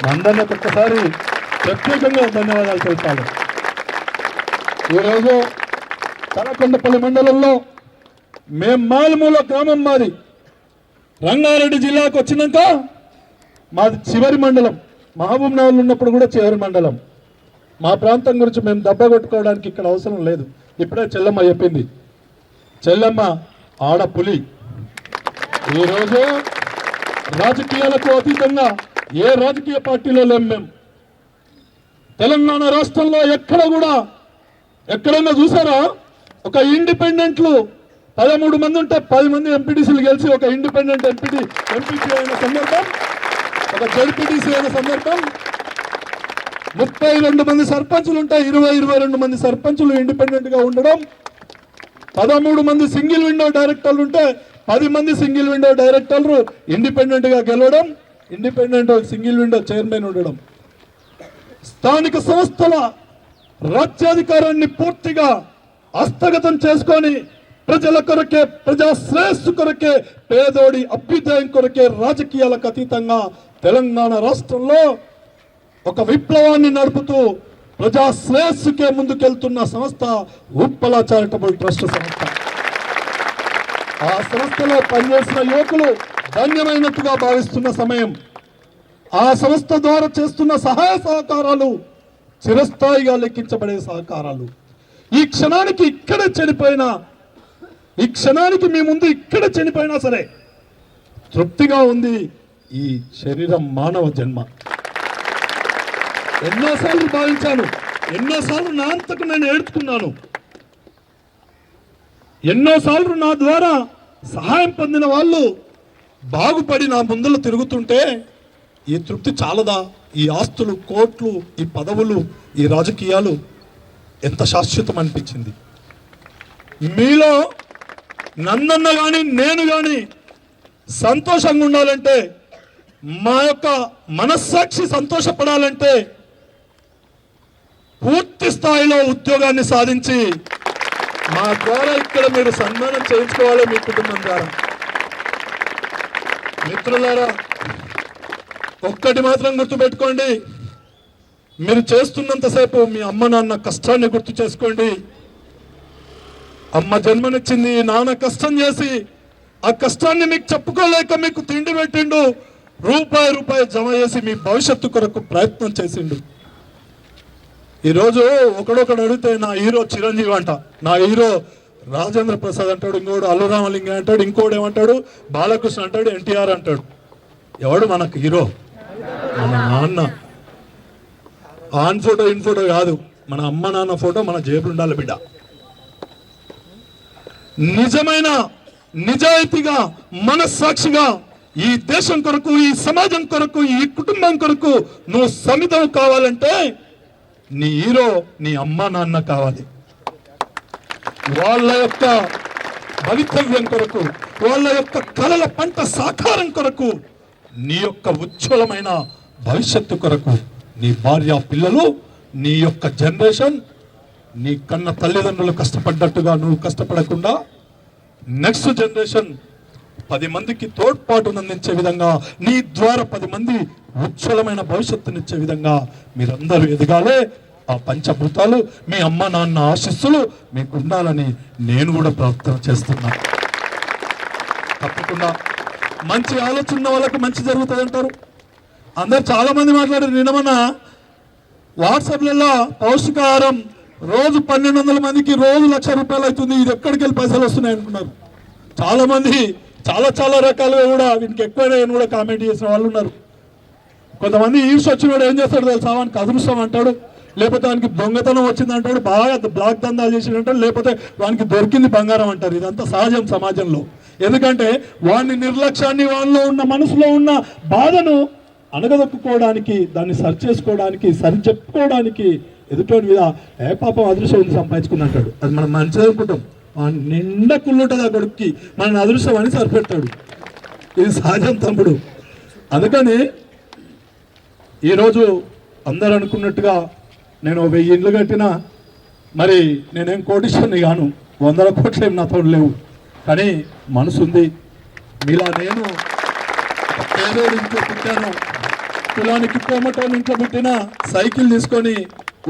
నందన్నకు ఒక్కసారి ప్రత్యేకంగా ధన్యవాదాలు తెలుపాలి. ఈరోజు తలకొండపల్లి మండలంలో మేము మాలుమూల గ్రామం, మాది రంగారెడ్డి జిల్లాకు వచ్చినాక మాది చివరి మండలం. మహబూబ్ నగర్ ఉన్నప్పుడు కూడా చివరి మండలం. మా ప్రాంతం గురించి మేము దెబ్బ కొట్టుకోవడానికి ఇక్కడ అవసరం లేదు. ఇప్పుడే చెల్లమ్మ చెప్పింది, చెల్లమ్మ ఆడపులి. ఈరోజు రాజకీయాలకు అతీతంగా ఏ రాజకీయ పార్టీలో లేము మేము. తెలంగాణ రాష్ట్రంలో ఎక్కడ కూడా ఎక్కడైనా చూసారా? ఒక ఇండిపెండెంట్లు 13 మంది ఉంటే 10 మంది ఎంపీటీసీలు గెలిచి ఒక ఇండిపెండెంట్ ఎంపీటీ అయిన సందర్భం, ఒక జడ్పీటీసీ అయిన సందర్భం. 32 మంది సర్పంచులు ఉంటే 22 మంది సర్పంచులు ఇండిపెండెంట్ గా ఉండడం. 13 మంది సింగిల్ విండో డైరెక్టర్లు ఉంటే 10 మంది సింగిల్ విండో డైరెక్టర్లు ఇండిపెండెంట్ గా గెలవడం, ఇండిపెండెంట్ సింగిల్ విండో చైర్మన్ ఉండడం. స్థానిక సంస్థల రాజ్యాధికారాన్ని పూర్తిగా హస్తగతం చేసుకొని ప్రజల కొరకే, ప్రజా శ్రేయస్సు కొరకే, పేదోడి అభ్యుదయం కొరకే రాజకీయాలకు అతీతంగా తెలంగాణ రాష్ట్రంలో ఒక విప్లవాన్ని నడుపుతూ ప్రజా శ్రేయస్సుకే ముందుకెళ్తున్న సంస్థ ఉప్పల చారిటబుల్ ట్రస్ట్ సంస్థ. ఆ సంస్థలో పనిచేసిన యువకులు ధన్యమైనట్టుగా భావిస్తున్న సమయం. ఆ సంస్థ ద్వారా చేస్తున్న సహాయ సహకారాలు చిరస్థాయిగా లెక్కించబడే సహకారాలు. ఈ క్షణానికి ఇక్కడ చనిపోయినా, ఈ క్షణానికి మీ ముందు ఇక్కడ చనిపోయినా సరే తృప్తిగా ఉంది ఈ శరీరం, మానవ జన్మ. ఎన్నోసార్లు భావించాను, ఎన్నోసార్లు నా అంతకు నేను ఏడ్చుకున్నాను, ఎన్నోసార్లు నా ద్వారా సహాయం పొందిన వాళ్ళు బాగుపడి నా ముందర తిరుగుతుంటే ఈ తృప్తి చాలదా? ఈ ఆస్తులు, కోట్లు, ఈ పదవులు, ఈ రాజకీయాలు ఎంత శాశ్వతం అనిపించింది. మీలో నన్నన్న కానీ నేను కానీ సంతోషంగా ఉండాలంటే, మా యొక్క మనస్సాక్షి సంతోషపడాలంటే పూర్తి స్థాయిలో ఉద్యోగాన్ని సాధించి మా ద్వారా ఇక్కడ మీరు సన్మానం చేయించుకోవాలి మీ కుటుంబం ద్వారా. మిత్రులారా, ఒక్కటి మాత్రం గుర్తుపెట్టుకోండి, మీరు చేస్తున్నంతసేపు మీ అమ్మ నాన్న కష్టాన్ని గుర్తు చేసుకోండి. అమ్మ జన్మనిచ్చింది, నాన్న కష్టం చేసి ఆ కష్టాన్ని మీకు చెప్పుకోలేక మీకు తిండి పెట్టిండు, రూపాయి జమ చేసి మీ భవిష్యత్తు కొరకు ప్రయత్నం చేసిండు. ఈరోజు ఒకడొకడు అడిగితే నా హీరో చిరంజీవి అంట, నా హీరో రాజేంద్ర ప్రసాద్ అంటాడు, ఇంకోడు అల్లు రామలింగ అంటాడు, ఇంకోడు ఏమంటాడు బాలకృష్ణ అంటాడు, ఎన్టీఆర్ అంటాడు. ఎవడు మనకు హీరో? మన నాన్న. ఆన్ ఫోటో ఇన్ ఫోటో కాదు, మన అమ్మ నాన్న ఫోటో మన జేబులు ఉండాలి బిడ్డ. నిజమైన నిజాయితీగా మనస్సాక్షిగా ఈ దేశం కొరకు, ఈ సమాజం కొరకు, ఈ కుటుంబం కొరకు నువ్వు సమితం కావాలంటే నీ హీరో నీ అమ్మ నాన్న కావాలి. వాళ్ళ యొక్క భవితవ్యం కొరకు, వాళ్ళ యొక్క కలల పంట సాకారం కొరకు, నీ యొక్క ఉజ్వలమైన భవిష్యత్తు కొరకు నీ భార్య పిల్లలు, నీ యొక్క జనరేషన్, నీ కన్న తల్లిదండ్రులు కష్టపడ్డట్టుగా నువ్వు కష్టపడకుండా నెక్స్ట్ జనరేషన్ 10 మందికి తోడ్పాటును అందించే విధంగా, నీ ద్వారా 10 మంది ఉజ్వలమైన భవిష్యత్తునిచ్చే విధంగా మీరందరూ ఎదగాలే. ఆ పంచభూతాలు, మీ అమ్మ నాన్న ఆశీస్సులు మీకు ఉండాలని నేను కూడా ప్రార్థన చేస్తున్నా. తప్పకుండా మంచి ఆలోచన ఉన్న వాళ్ళకి మంచి జరుగుతుంది అంటారు. అందరు చాలా మంది మాట్లాడారు. నిన్నమన్నా వాట్సాప్లలో పౌష్టికాహారం రోజు 1200 మందికి రోజు 1,00,000 రూపాయలు అవుతుంది, ఇది ఎక్కడికి వెళ్ళి పైసలు వస్తున్నాయి అనుకున్నారు. చాలా మంది చాలా రకాలుగా కూడా వీటికి ఎక్కువైనా కూడా కామెంట్ చేసిన వాళ్ళు ఉన్నారు. కొంతమంది ఈడ్స్ వచ్చినవాడు ఏం చేస్తాడు తెలుసా, వానికి అదృష్టం అంటాడు, లేకపోతే వానికి దొంగతనం వచ్చింది అంటాడు, బాగా బ్లాక్ దందాలు చేసినట్టాడు, లేకపోతే వానికి దొరికింది బంగారం అంటారు. ఇదంతా సహజం సమాజంలో. ఎందుకంటే వాని నిర్లక్ష్యాన్ని, వాళ్ళలో ఉన్న మనసులో ఉన్న బాధను అణగదొక్కుకోవడానికి, దాన్ని సరి చేసుకోవడానికి, సరి చెప్పుకోవడానికి ఎదుటోని మీద పాపం అదృష్టం సంపాదించుకుని అంటాడు. అది మనం మంచిది అనుకుంటాం. నిండా కుళ్ళుంటుంది ఆ కొడుక్కి, మన అదృష్టం అని సరిపెడతాడు. ఇది సహజం తమ్ముడు. అందుకని ఈరోజు అందరు అనుకున్నట్టుగా నేను 1000 ఇండ్లు కట్టినా, మరి నేనేం కోటీశ్వరుని గాను, 100 కోట్లు ఏం నాతో లేవు, కానీ మనసు ఉంది. మీలా నేను పేదోడు ఇంట్లో పుట్టాను, కులానికి కోమటోని ఇంట్లో పుట్టిన, సైకిల్ తీసుకొని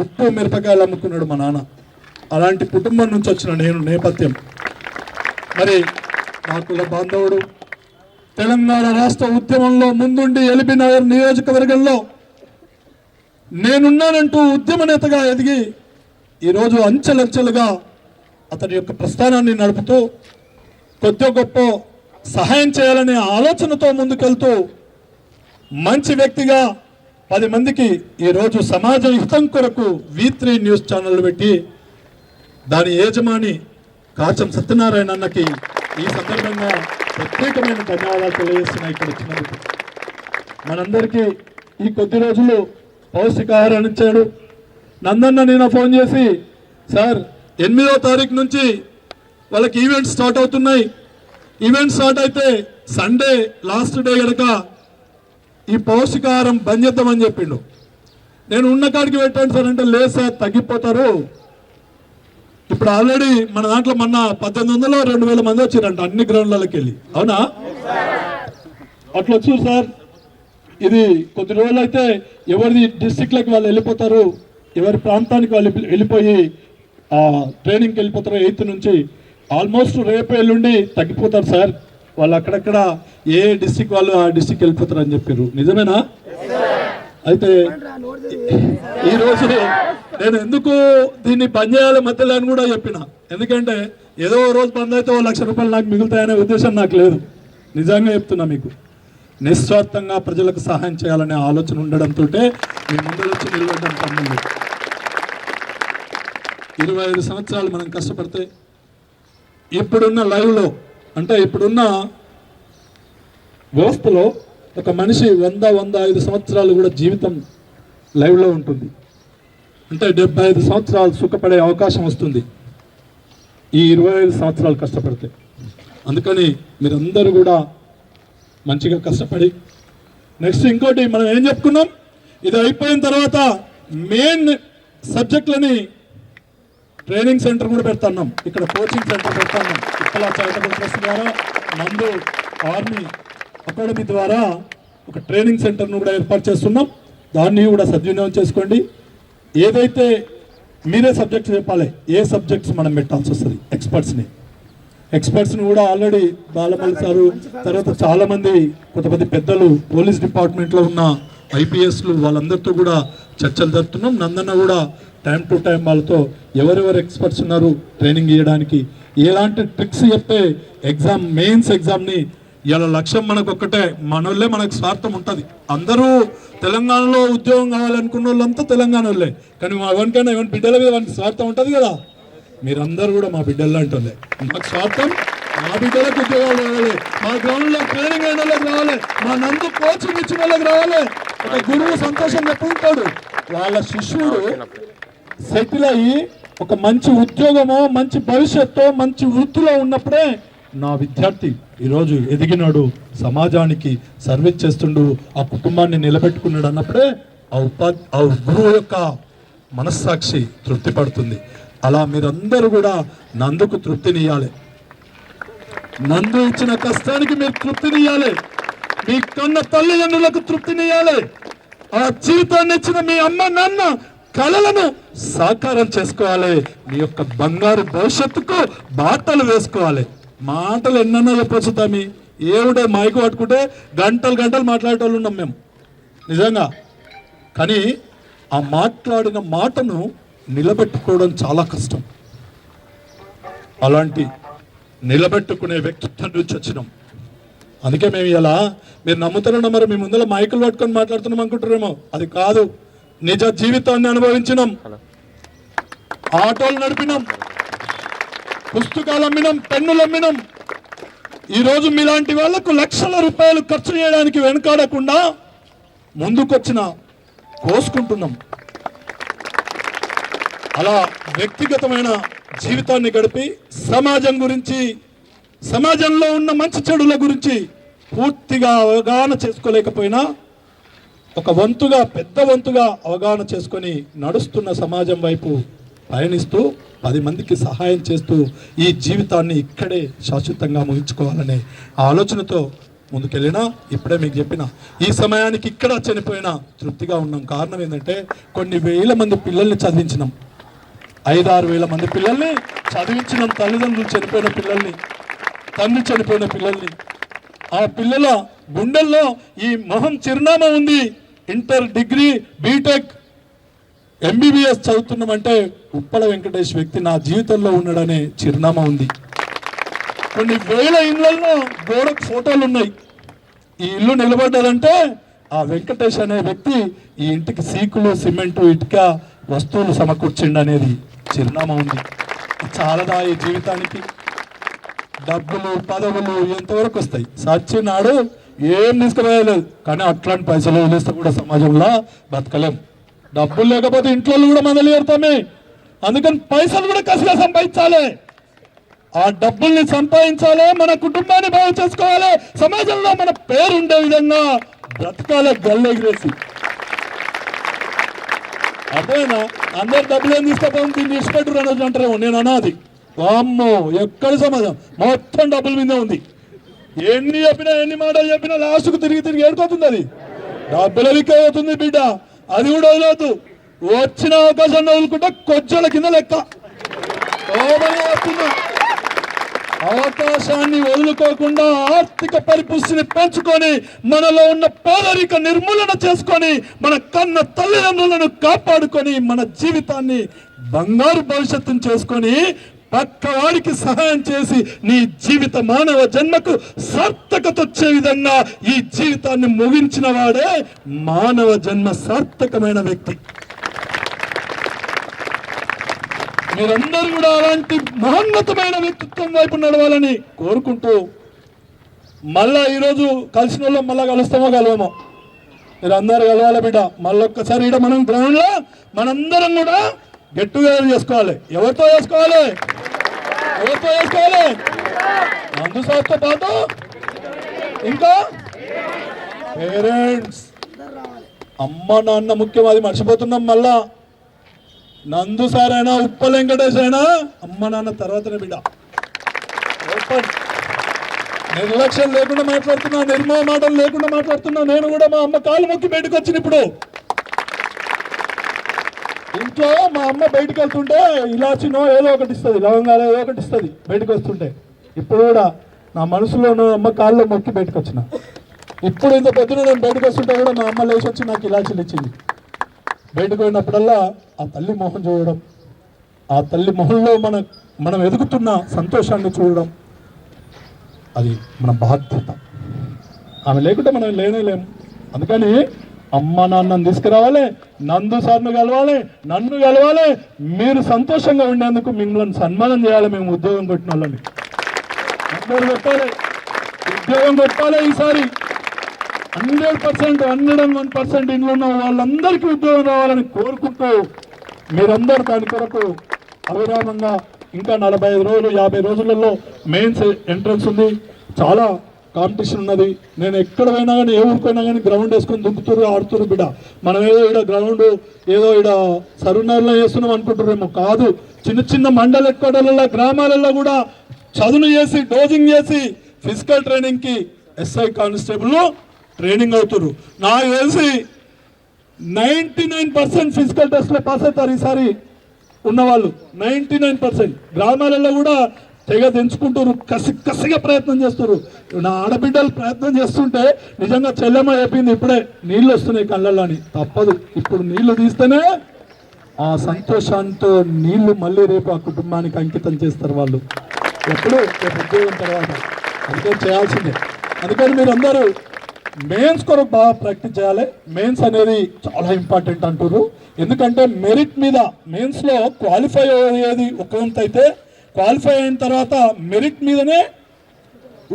ఉప్పు మిరపకాయలు అమ్ముకున్నాడు మా నాన్న. అలాంటి కుటుంబం నుంచి వచ్చిన నేను నేపథ్యం. మరి నా కుల బాంధవుడు, తెలంగాణ రాష్ట్ర ఉద్యమంలో ముందుండి ఎల్బీ నగర్ నియోజకవర్గంలో నేనున్నానంటూ ఉద్యమ నేతగా ఎదిగి ఈరోజు అంచెలంచెలుగా అతని యొక్క ప్రస్థానాన్ని నడుపుతూ కొద్ది గొప్ప సహాయం చేయాలనే ఆలోచనతో ముందుకెళ్తూ మంచి వ్యక్తిగా 10 మందికి ఈరోజు సమాజ హితం కొరకు V3 న్యూస్ ఛానల్ పెట్టి దాని యజమాని కాచం సత్యనారాయణ అన్నకి ఈ సందర్భంగా ప్రత్యేకమైన ధన్యవాదాలు తెలియజేస్తున్నాయి. ఇక్కడ వచ్చినందుకు మనందరికీ ఈ కొద్ది రోజులు పౌష్టికాహారం ఇచ్చాడు. నందన్న నేను ఫోన్ చేసి, సార్ 8వ తారీఖు నుంచి వాళ్ళకి ఈవెంట్స్ స్టార్ట్ అవుతున్నాయి, ఈవెంట్ స్టార్ట్ అయితే సండే లాస్ట్ డే కనుక ఈ పౌష్టికాహారం బంద్ చేద్దామని చెప్పిండు. నేను ఉన్న కాడికి పెట్టండి సార్ అంటే, లేదు సార్ తగ్గిపోతారు. ఇప్పుడు ఆల్రెడీ మన దాంట్లో మొన్న 1800 2000 మంది వచ్చారంట అన్ని గ్రౌండ్లకి వెళ్ళి. అవునా? అట్లా వచ్చారు సార్. ఇది కొద్ది రోజులు అయితే ఎవరి డిస్టిక్లకి వాళ్ళు వెళ్ళిపోతారు, ఎవరి ప్రాంతానికి వాళ్ళు వెళ్ళిపోయి ట్రైనింగ్కి వెళ్ళిపోతారు. 8th నుంచి ఆల్మోస్ట్ రేపు ఎల్లుండి తగ్గిపోతారు సార్. వాళ్ళు అక్కడక్కడ ఏ డిస్టిక్ వాళ్ళు ఆ డిస్టిక్ వెళ్ళిపోతారు అని చెప్పారు. నిజమేనా? అయితే ఈరోజు నేను ఎందుకు దీన్ని బంద్ చేయాలి మధ్యలో అని కూడా చెప్పిన. ఎందుకంటే ఏదో రోజు బంద్ అయితే 1,00,000 రూపాయలు నాకు మిగులుతాయనే ఉద్దేశం నాకు లేదు. నిజంగా చెప్తున్నా మీకు, నిస్వార్థంగా ప్రజలకు సహాయం చేయాలనే ఆలోచన ఉండడంతో మీ ముందు వచ్చి నిలబడ్డం తమ్ముళ్ళు. 25 సంవత్సరాలు మనం కష్టపడితే ఇప్పుడున్న లైవ్లో, అంటే ఇప్పుడున్న వ్యవస్థలో ఒక మనిషి 100-105 సంవత్సరాలు కూడా జీవితం లైవ్లో ఉంటుంది. అంటే 75 సంవత్సరాలు సుఖపడే అవకాశం వస్తుంది ఈ 25 సంవత్సరాలు కష్టపడితే. అందుకని మీరందరూ కూడా మంచిగా కష్టపడి, నెక్స్ట్ ఇంకోటి మనం ఏం చెప్పుకున్నాం, ఇది అయిపోయిన తర్వాత మెయిన్ సబ్జెక్టులని ట్రైనింగ్ సెంటర్ కూడా పెడుతున్నాం, ఇక్కడ కోచింగ్ సెంటర్ పెడుతున్నాం. ఇక్కడ చారిటబుల్ ట్రస్ట్ ద్వారా నందు ఆర్మీ అకాడమీ ద్వారా ఒక ట్రైనింగ్ సెంటర్ను కూడా ఏర్పాటు చేస్తున్నాం. దాన్ని కూడా సద్వినియోగం చేసుకోండి. ఏదైతే మీరే సబ్జెక్ట్స్ చెప్పాలి, ఏ సబ్జెక్ట్స్ మనం పెట్టాల్సి వస్తుంది, ఎక్స్పర్ట్స్ని కూడా ఆల్రెడీ బాలమల్లి సారు, తర్వాత చాలామంది కొంతమంది పెద్దలు పోలీస్ డిపార్ట్మెంట్లో ఉన్న ఐపీఎస్లు వాళ్ళందరితో కూడా చర్చలు జరుపుతున్నాం. నందన్న కూడా టైం టు టైం వాళ్ళతో ఎవరెవరు ఎక్స్పర్ట్స్ ఉన్నారు ట్రైనింగ్ ఇవ్వడానికి, ఎలాంటి ట్రిక్స్ చెప్తే ఎగ్జామ్ మెయిన్స్ ఎగ్జామ్ని ఇలా లక్ష్యం మనకు ఒక్కటే, మనోళ్ళే మనకు స్వార్థం ఉంటుంది. అందరూ తెలంగాణలో ఉద్యోగం కావాలనుకున్న వాళ్ళంతా తెలంగాణ వాళ్ళే, కానీ ఎవరికైనా ఎవరి బిడ్డల మీద వానికి స్వార్థం ఉంటుంది కదా. మీరందరూ కూడా మా బిడ్డలు అంటుండే, మాకు స్వార్థం మా బిడ్డలకు ఉద్యోగాలు రావాలి, మా గ్రౌండ్లో ట్రైనింగ్ అయిన వాళ్ళకి రావాలి, మా నందు కోచింగ్ ఇచ్చిన వాళ్ళకి రావాలి. ఒక గురువు సంతోషం చెప్పుకుంటాడు, వాళ్ళ శిష్యుడు సెటిల్ అయ్యి ఒక మంచి ఉద్యోగమో మంచి భవిష్యత్తు మంచి వృత్తిలో ఉన్నప్పుడే నా విద్యార్థి ఈరోజు ఎదిగినాడు, సమాజానికి సర్వీస్ చేస్తుండు, ఆ కుటుంబాన్ని నిలబెట్టుకున్నాడు అన్నప్పుడే ఆ గురువు యొక్క మనస్సాక్షి తృప్తి పడుతుంది. అలా మీరందరూ కూడా నందుకు తృప్తినియాలి, నందు ఇచ్చిన కష్టానికి మీరు తృప్తినియాలి, మీ కన్న తల్లిదండ్రులకు తృప్తినియాలి, ఆ జీవితాన్ని ఇచ్చిన మీ అమ్మ నాన్న కళలను సాకారం చేసుకోవాలి, మీ యొక్క బంగారు భవిష్యత్తుకు బాటలు వేసుకోవాలి. మాటలు ఎన్నన్నా చెప్పొచ్చు తమ్మి, ఏమిటే మైకు పట్టుకుంటే గంటలు గంటలు మాట్లాడేటోళ్ళు ఉన్నాం మేము నిజంగా. కానీ ఆ మాట్లాడిన మాటను నిలబెట్టుకోవడం చాలా కష్టం. అలాంటి నిలబెట్టుకునే వ్యక్తిత్వం నుంచి వచ్చినాం. అందుకే మేము ఇలా మీరు నమ్ముతారన్నా మరి మీ ముందర మైకులు పట్టుకొని మాట్లాడుతున్నాం అనుకుంటారేమో, అది కాదు. నిజ జీవితాన్ని అనుభవించినాం, ఆటోలు నడిపినాం, పుస్తకాలు అమ్మినాం, పెన్నులు అమ్మినాం. ఈరోజు మీలాంటి వాళ్లకు లక్షల రూపాయలు ఖర్చు చేయడానికి వెనకాడకుండా ముందుకొచ్చిన కోసుకుంటున్నాం. అలా వ్యక్తిగతమైన జీవితాన్ని గడిపి సమాజం గురించి, సమాజంలో ఉన్న మంచి చెడుల గురించి పూర్తిగా అవగాహన చేసుకోలేకపోయినా ఒక వంతుగా పెద్ద వంతుగా అవగాహన చేసుకొని నడుస్తున్న సమాజం వైపు పయనిస్తూ 10 మందికి సహాయం చేస్తూ ఈ జీవితాన్ని ఇక్కడే శాశ్వతంగా ముగించుకోవాలనే ఆలోచనతో ముందుకెళ్ళినా ఇప్పుడే మీకు చెప్పిన ఈ సమయానికి ఇక్కడ చనిపోయినా తృప్తిగా ఉన్నాం. కారణం ఏంటంటే కొన్ని వేల మంది పిల్లల్ని చదివించినాం, 5-6 వేల మంది పిల్లల్ని చదివించినాం. తల్లిదండ్రులు చనిపోయిన పిల్లల్ని, తండ్రి చనిపోయిన పిల్లల్ని, ఆ పిల్లల గుండెల్లో ఈ మొహం చిరునామా ఉంది. ఇంటర్, డిగ్రీ, బీటెక్, ఎంబీబీఎస్ చదువుతున్నామంటే ఉప్పల వెంకటేష్ వ్యక్తి నా జీవితంలో ఉన్నాడనే చిరునామా ఉంది. కొన్ని వేల ఇళ్లలో గోడకు ఫోటోలు ఉన్నాయి. ఈ ఇల్లు నిలబడ్డదంటే ఆ వెంకటేష్ అనే వ్యక్తి ఈ ఇంటికి సీకులు, సిమెంటు, ఇటుక వస్తువులు సమకూర్చిండు అనేది చిరునామా ఉంది. చాలదా ఈ జీవితానికి? డబ్బులు, పదవులు ఎంతవరకు వస్తాయి? సచ్చినాడు ఏం తీసుకుపోయలేదు, కానీ అట్లాంటి పైసలు వదిలేస్తే కూడా సమాజంలో బతకలేం. డబ్బులు లేకపోతే ఇంట్లో కూడా మనల్ని ఏరుతామే. అందుకని పైసలు కూడా కసిగా సంపాదించాలి, ఆ డబ్బుల్ని సంపాదించాలి, మన కుటుంబాన్ని బాగు చేసుకోవాలి, సమాజంలో మన పేరు ఉండే విధంగా బ్రతకాలే గల్లెగిరేసి. అదేనా అందరు డబ్బులు ఏం తీసుకోపోయి దీన్ని ఇష్టపెట్టు రోజు అంటారేమో, నేను అనాది వామ్మో ఎక్కడ సమాజం మొత్తం డబ్బుల మీద ఉంది. ఎన్ని చెప్పినా ఎన్ని మాటలు చెప్పినా లాస్ట్కు తిరిగి తిరిగి ఏడుకోతుంది. అది డబ్బులకే అవుతుంది బిడ్డ, అది కూడా వదలవద్దు. వచ్చిన అవకాశాన్ని వదులుకుంటే కొజ్జల కింద లెక్క. అవకాశాన్ని వదులుకోకుండా ఆర్థిక పరిపుష్టిని పెంచుకొని మనలో ఉన్న పేదరిక నిర్మూలన చేసుకొని మన కన్న తల్లిదండ్రులను కాపాడుకొని మన జీవితాన్ని బంగారు భవిష్యత్తును చేసుకొని పక్కవాడికి సహాయం చేసి నీ జీవిత మానవ జన్మకు సార్థకత వచ్చే విధంగా ఈ జీవితాన్ని ముగించిన వాడే మానవ జన్మ సార్థకమైన వ్యక్తి. మీరందరూ కూడా అలాంటి మహోన్నతమైన వ్యక్తిత్వం వైపు నడవాలని కోరుకుంటూ మళ్ళా ఈరోజు కలిసిన వాళ్ళు మళ్ళా కలుస్తామో కలవమో, మీరు అందరూ కలవాలి బిడ్డ. మళ్ళొక్కసారి ఇక్కడ మనం గ్రౌండ్లో మనందరం కూడా గెట్ టుగెదర్ చేసుకోవాలి. ఎవరితో చేసుకోవాలి? ఎవరితో చేసుకోవాలి? నందు సార్తో పాటు ఇంకా పేరెంట్స్, అమ్మ నాన్న ముఖ్యం, అది మర్చిపోతున్నాం. మళ్ళా నందు సార్ అయినా ఉప్ప వెంకటేష్ అయినా అమ్మ నాన్న తర్వాతనే బిడ్డ. ఓపెన్ నిర్లక్ష్యం లేకుండా మాట్లాడుతున్నా, నిర్మమ మాటలు లేకుండా మాట్లాడుతున్నా. నేను కూడా మా అమ్మ కాలు మొక్కి బయటకు వచ్చిన ఇప్పుడు ఇంట్లో మా అమ్మ బయటకు వెళ్తుంటే ఇలాచినో ఏదో ఒకటి ఇస్తుంది, లవంగాలు ఏదో ఒకటి ఇస్తుంది బయటకు వస్తుంటే. ఇప్పుడు కూడా నా మనసులోనూ అమ్మ కాళ్ళు మొక్కి బయటకు వచ్చిన. ఇప్పుడు ఇంత పొద్దున నేను బయటకు వస్తుంటే కూడా మా అమ్మ లేచి వచ్చి నాకు ఇలాచీలు ఇచ్చింది. బయటకు పోయినప్పుడల్లా ఆ తల్లి మొహం చూడడం, ఆ తల్లి మొహంలో మనం ఎదుగుతున్న సంతోషాన్ని చూడడం, అది మన బాధ్యత. ఆమె లేకుంటే మనం లేనేలేము. అందుకని అమ్మ నాన్నని తీసుకురావాలి, నందు సార్ను కలవాలి, నన్ను కలవాలి. మీరు సంతోషంగా ఉండేందుకు మిమ్మల్ని సన్మానం చేయాలి. మేము ఉద్యోగం కొట్టిన వాళ్ళని అందరూ కొట్టాలి, ఉద్యోగం కొట్టాలి. ఈసారి 100%, 101% ఇంట్లో ఉన్న వాళ్ళందరికీ ఉద్యోగం రావాలని కోరుకుంటూ మీరందరూ దాని కొరకు అవిరామంగా ఇంకా 45 రోజులు 50 రోజులలో మెయిన్స్ ఎంట్రన్స్ ఉంది. చాలా కాంపిటీషన్ ఉన్నది. నేను ఎక్కడ పోయినా కానీ ఏ ఊరికైనా కానీ గ్రౌండ్ వేసుకొని దుక్కుతురు ఆడుతురు బిడ్డ. మనం ఏదో ఇక్కడ గ్రౌండ్ ఏదో ఇక్కడ సరునగర్లో వేస్తున్నాం అనుకుంటున్నారేమో. కాదు, చిన్న చిన్న మండల హెడ్క్వార్టర్లలో గ్రామాలలో కూడా చదువులు చేసి డోజింగ్ చేసి ఫిజికల్ ట్రైనింగ్కి ఎస్ఐ కానిస్టేబుల్ ట్రైనింగ్ అవుతున్నారు. నాకు తెలిసి 99% ఫిజికల్ టెస్ట్లో పాస్ అవుతారు ఈసారి ఉన్నవాళ్ళు. 99% గ్రామాలలో కూడా తెగ తెంచుకుంటారు, కసిగా ప్రయత్నం చేస్తారు. నా ఆడబిడ్డలు ప్రయత్నం చేస్తుంటే నిజంగా చెల్లెమ్మ చెప్పింది ఇప్పుడే నీళ్ళు వస్తున్నాయి కళ్ళల్లో అని. తప్పదు, ఇప్పుడు నీళ్లు తీస్తేనే ఆ సంతోషంతో నీళ్లు మళ్ళీ రేపు ఆ కుటుంబానికి అంకితం చేస్తారు వాళ్ళు. ఎప్పుడు రేపు ఉద్యోగం తర్వాత అందుకే చేయాల్సిందే. అందుకని మీరందరూ మెయిన్స్ కొరకు బాగా ప్రాక్టీస్ చేయాలి. మెయిన్స్ అనేది చాలా ఇంపార్టెంట్ అంటారు. ఎందుకంటే మెరిట్ మీద మెయిన్స్లో క్వాలిఫై అయ్యేది ఒక వంతు అయితే, క్వాలిఫై అయిన తర్వాత మెరిట్ మీదనే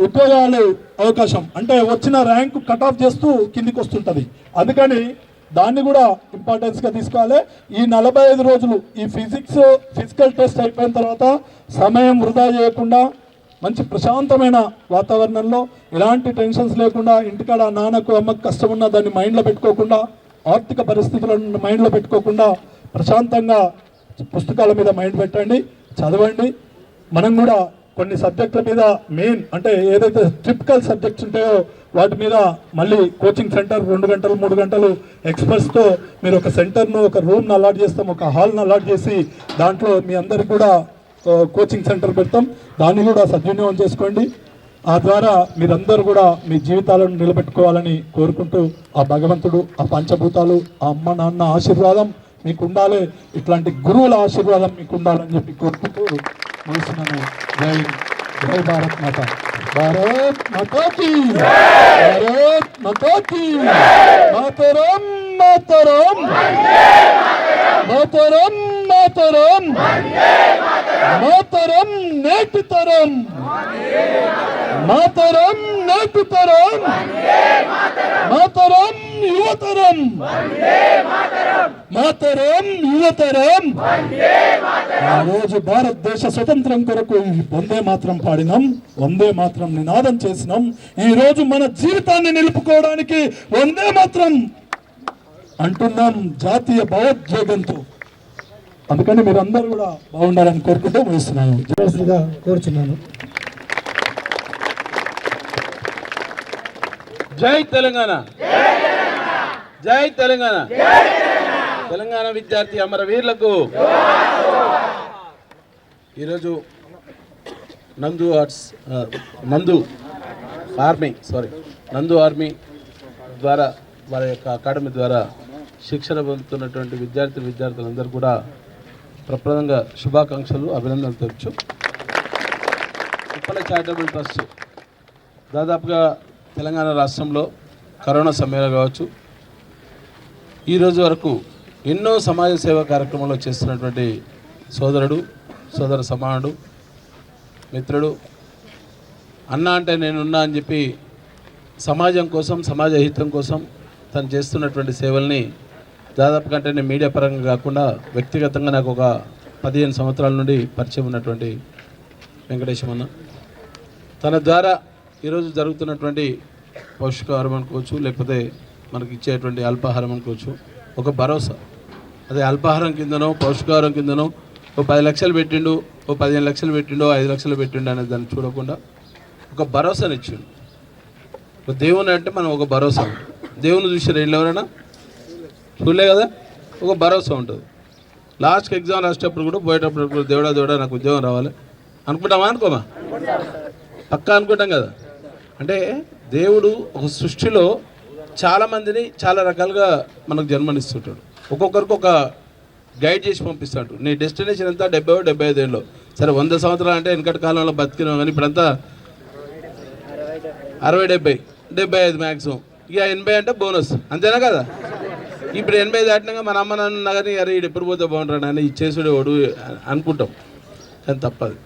ఉద్యోగాలు అవకాశం. అంటే వచ్చిన ర్యాంకు కట్ ఆఫ్ చేస్తూ కిందికి వస్తుంటుంది. అందుకని దాన్ని కూడా ఇంపార్టెన్స్గా తీసుకోవాలి. ఈ 45 రోజులు ఈ ఫిజికల్ టెస్ట్ అయిపోయిన తర్వాత సమయం వృధా చేయకుండా మంచి ప్రశాంతమైన వాతావరణంలో ఎలాంటి టెన్షన్స్ లేకుండా, ఇంటికాడ నాన్నకు అమ్మకు కష్టం ఉన్నా దాన్ని మైండ్లో పెట్టుకోకుండా, ఆర్థిక పరిస్థితులను మైండ్లో పెట్టుకోకుండా ప్రశాంతంగా పుస్తకాల మీద మైండ్ పెట్టండి, చదవండి. మనం కూడా కొన్ని సబ్జెక్టుల మీద మెయిన్ అంటే ఏదైతే టిపికల్ సబ్జెక్ట్స్ ఉంటాయో వాటి మీద మళ్ళీ కోచింగ్ సెంటర్ 2 గంటలు 3 గంటలు ఎక్స్పర్ట్స్తో మీరు ఒక సెంటర్ను ఒక రూమ్ను అలాట్ చేస్తాం, ఒక హాల్ను అలాట్ చేసి దాంట్లో మీ అందరికి కూడా కోచింగ్ సెంటర్ పెడతాం. దాన్ని కూడా సద్వినియోగం చేసుకోండి. ఆ ద్వారా మీరందరూ కూడా మీ జీవితాలను నిలబెట్టుకోవాలని కోరుకుంటూ ఆ భగవంతుడు, ఆ పంచభూతాలు, ఆ అమ్మ నాన్న ఆశీర్వాదం మీకు ఉండాలి, ఇట్లాంటి గురువుల ఆశీర్వాదం మీకు ఉండాలని చెప్పి కోరుకుంటూ ముగిస్తున్నాను. జై భారత్ మాత. భారత్ మాతాకి, భారత్ మాతాకి. మాతరం మాతరం మాతరం మాతరం మాతరం నేటి తరం మాతరం నేటి తరం మాతరం యువతరం మాతరం యువతరం. ఆ రోజు భారతదేశ స్వతంత్రం కొరకు వందే మాత్రం పాడినాం, వందే మాత్రం నినాదం చేసినాం. ఈ రోజు మన జీవితాన్ని నిలుపుకోవడానికి వందే మాత్రం అంటున్నాం జాతీయ భావోద్వేగంతో. అందుకని మీరు అందరూ కూడా బాగుండాలని కోరుకుంటూ ముగిస్తున్నాను. జయశ్రీగా కోరుచున్నాను. జై తెలంగాణ, జై తెలంగాణ. తెలంగాణ విద్యార్థి అమరవీరులకు ఈరోజు నందు ఆర్మీ ద్వారా వారి యొక్క అకాడమీ ద్వారా శిక్షణ పొందుతున్నటువంటి విద్యార్థులందరూ కూడా ప్రప్రదంగా శుభాకాంక్షలు, అభినందనలు తెలుసు. ఉప్పల చారిటబుల్ ట్రస్ట్ దాదాపుగా తెలంగాణ రాష్ట్రంలో కరోనా సమయంలో కావచ్చు ఈరోజు వరకు ఎన్నో సమాజ సేవా కార్యక్రమాలు చేస్తున్నటువంటి సోదర సమానుడు, మిత్రుడు, అన్న అంటే నేనున్నా అని చెప్పి సమాజం కోసం, సమాజ హితం కోసం తను చేస్తున్నటువంటి సేవల్ని దాదాపు కంటే నేను మీడియా పరంగా కాకుండా వ్యక్తిగతంగా నాకు ఒక 15 సంవత్సరాల నుండి పరిచయం ఉన్నటువంటి వెంకటేశం అన్న. తన ద్వారా ఈరోజు జరుగుతున్నటువంటి పౌష్టికాహారం అనుకోవచ్చు, లేకపోతే మనకి ఇచ్చేటువంటి అల్పాహారం అనుకోవచ్చు, ఒక భరోసా. అది అల్పాహారం కిందనో పౌష్టికాహారం కిందనో ఓ 10 లక్షలు పెట్టిండు, ఓ 15 లక్షలు పెట్టిండు, 5 లక్షలు పెట్టిండు అనేది దాన్ని చూడకుండా ఒక భరోసానిచ్చిండు. ఒక దేవుని అంటే మనం ఒక భరోసా ఉంటుంది. దేవుని చూసారు వీళ్ళు ఎవరైనా చూడలే కదా, ఒక భరోసా ఉంటుంది. లాస్ట్కి ఎగ్జామ్ రాసేటప్పుడు కూడా పోయేటప్పుడు కూడా దేవుడా నాకు ఉద్యోగం రావాలి అనుకుంటామా అనుకోమా? పక్కా అనుకుంటాం కదా. అంటే దేవుడు ఒక సృష్టిలో చాలామందిని చాలా రకాలుగా మనకు జన్మనిస్తుంటాడు. ఒక్కొక్కరికి ఒక గైడ్ చేసి పంపిస్తాడు. నీ డెస్టినేషన్ ఎంత 70-75 ఏళ్ళు. సరే 100 సంవత్సరాలు అంటే వెనకటి కాలంలో బతికినాం, కానీ ఇప్పుడంతా 60-70-75 మ్యాక్సిమం. ఇక 80 అంటే బోనస్, అంతేనా కదా? ఇప్పుడు 80 దాటినాక మన అమ్మ నాన్న కానీ అరే ఈడు ఎప్పుడు పోతే బాగుంటాడు అని ఇచ్చేసుడే వాడు అనుకుంటాం, కానీ తప్పదు.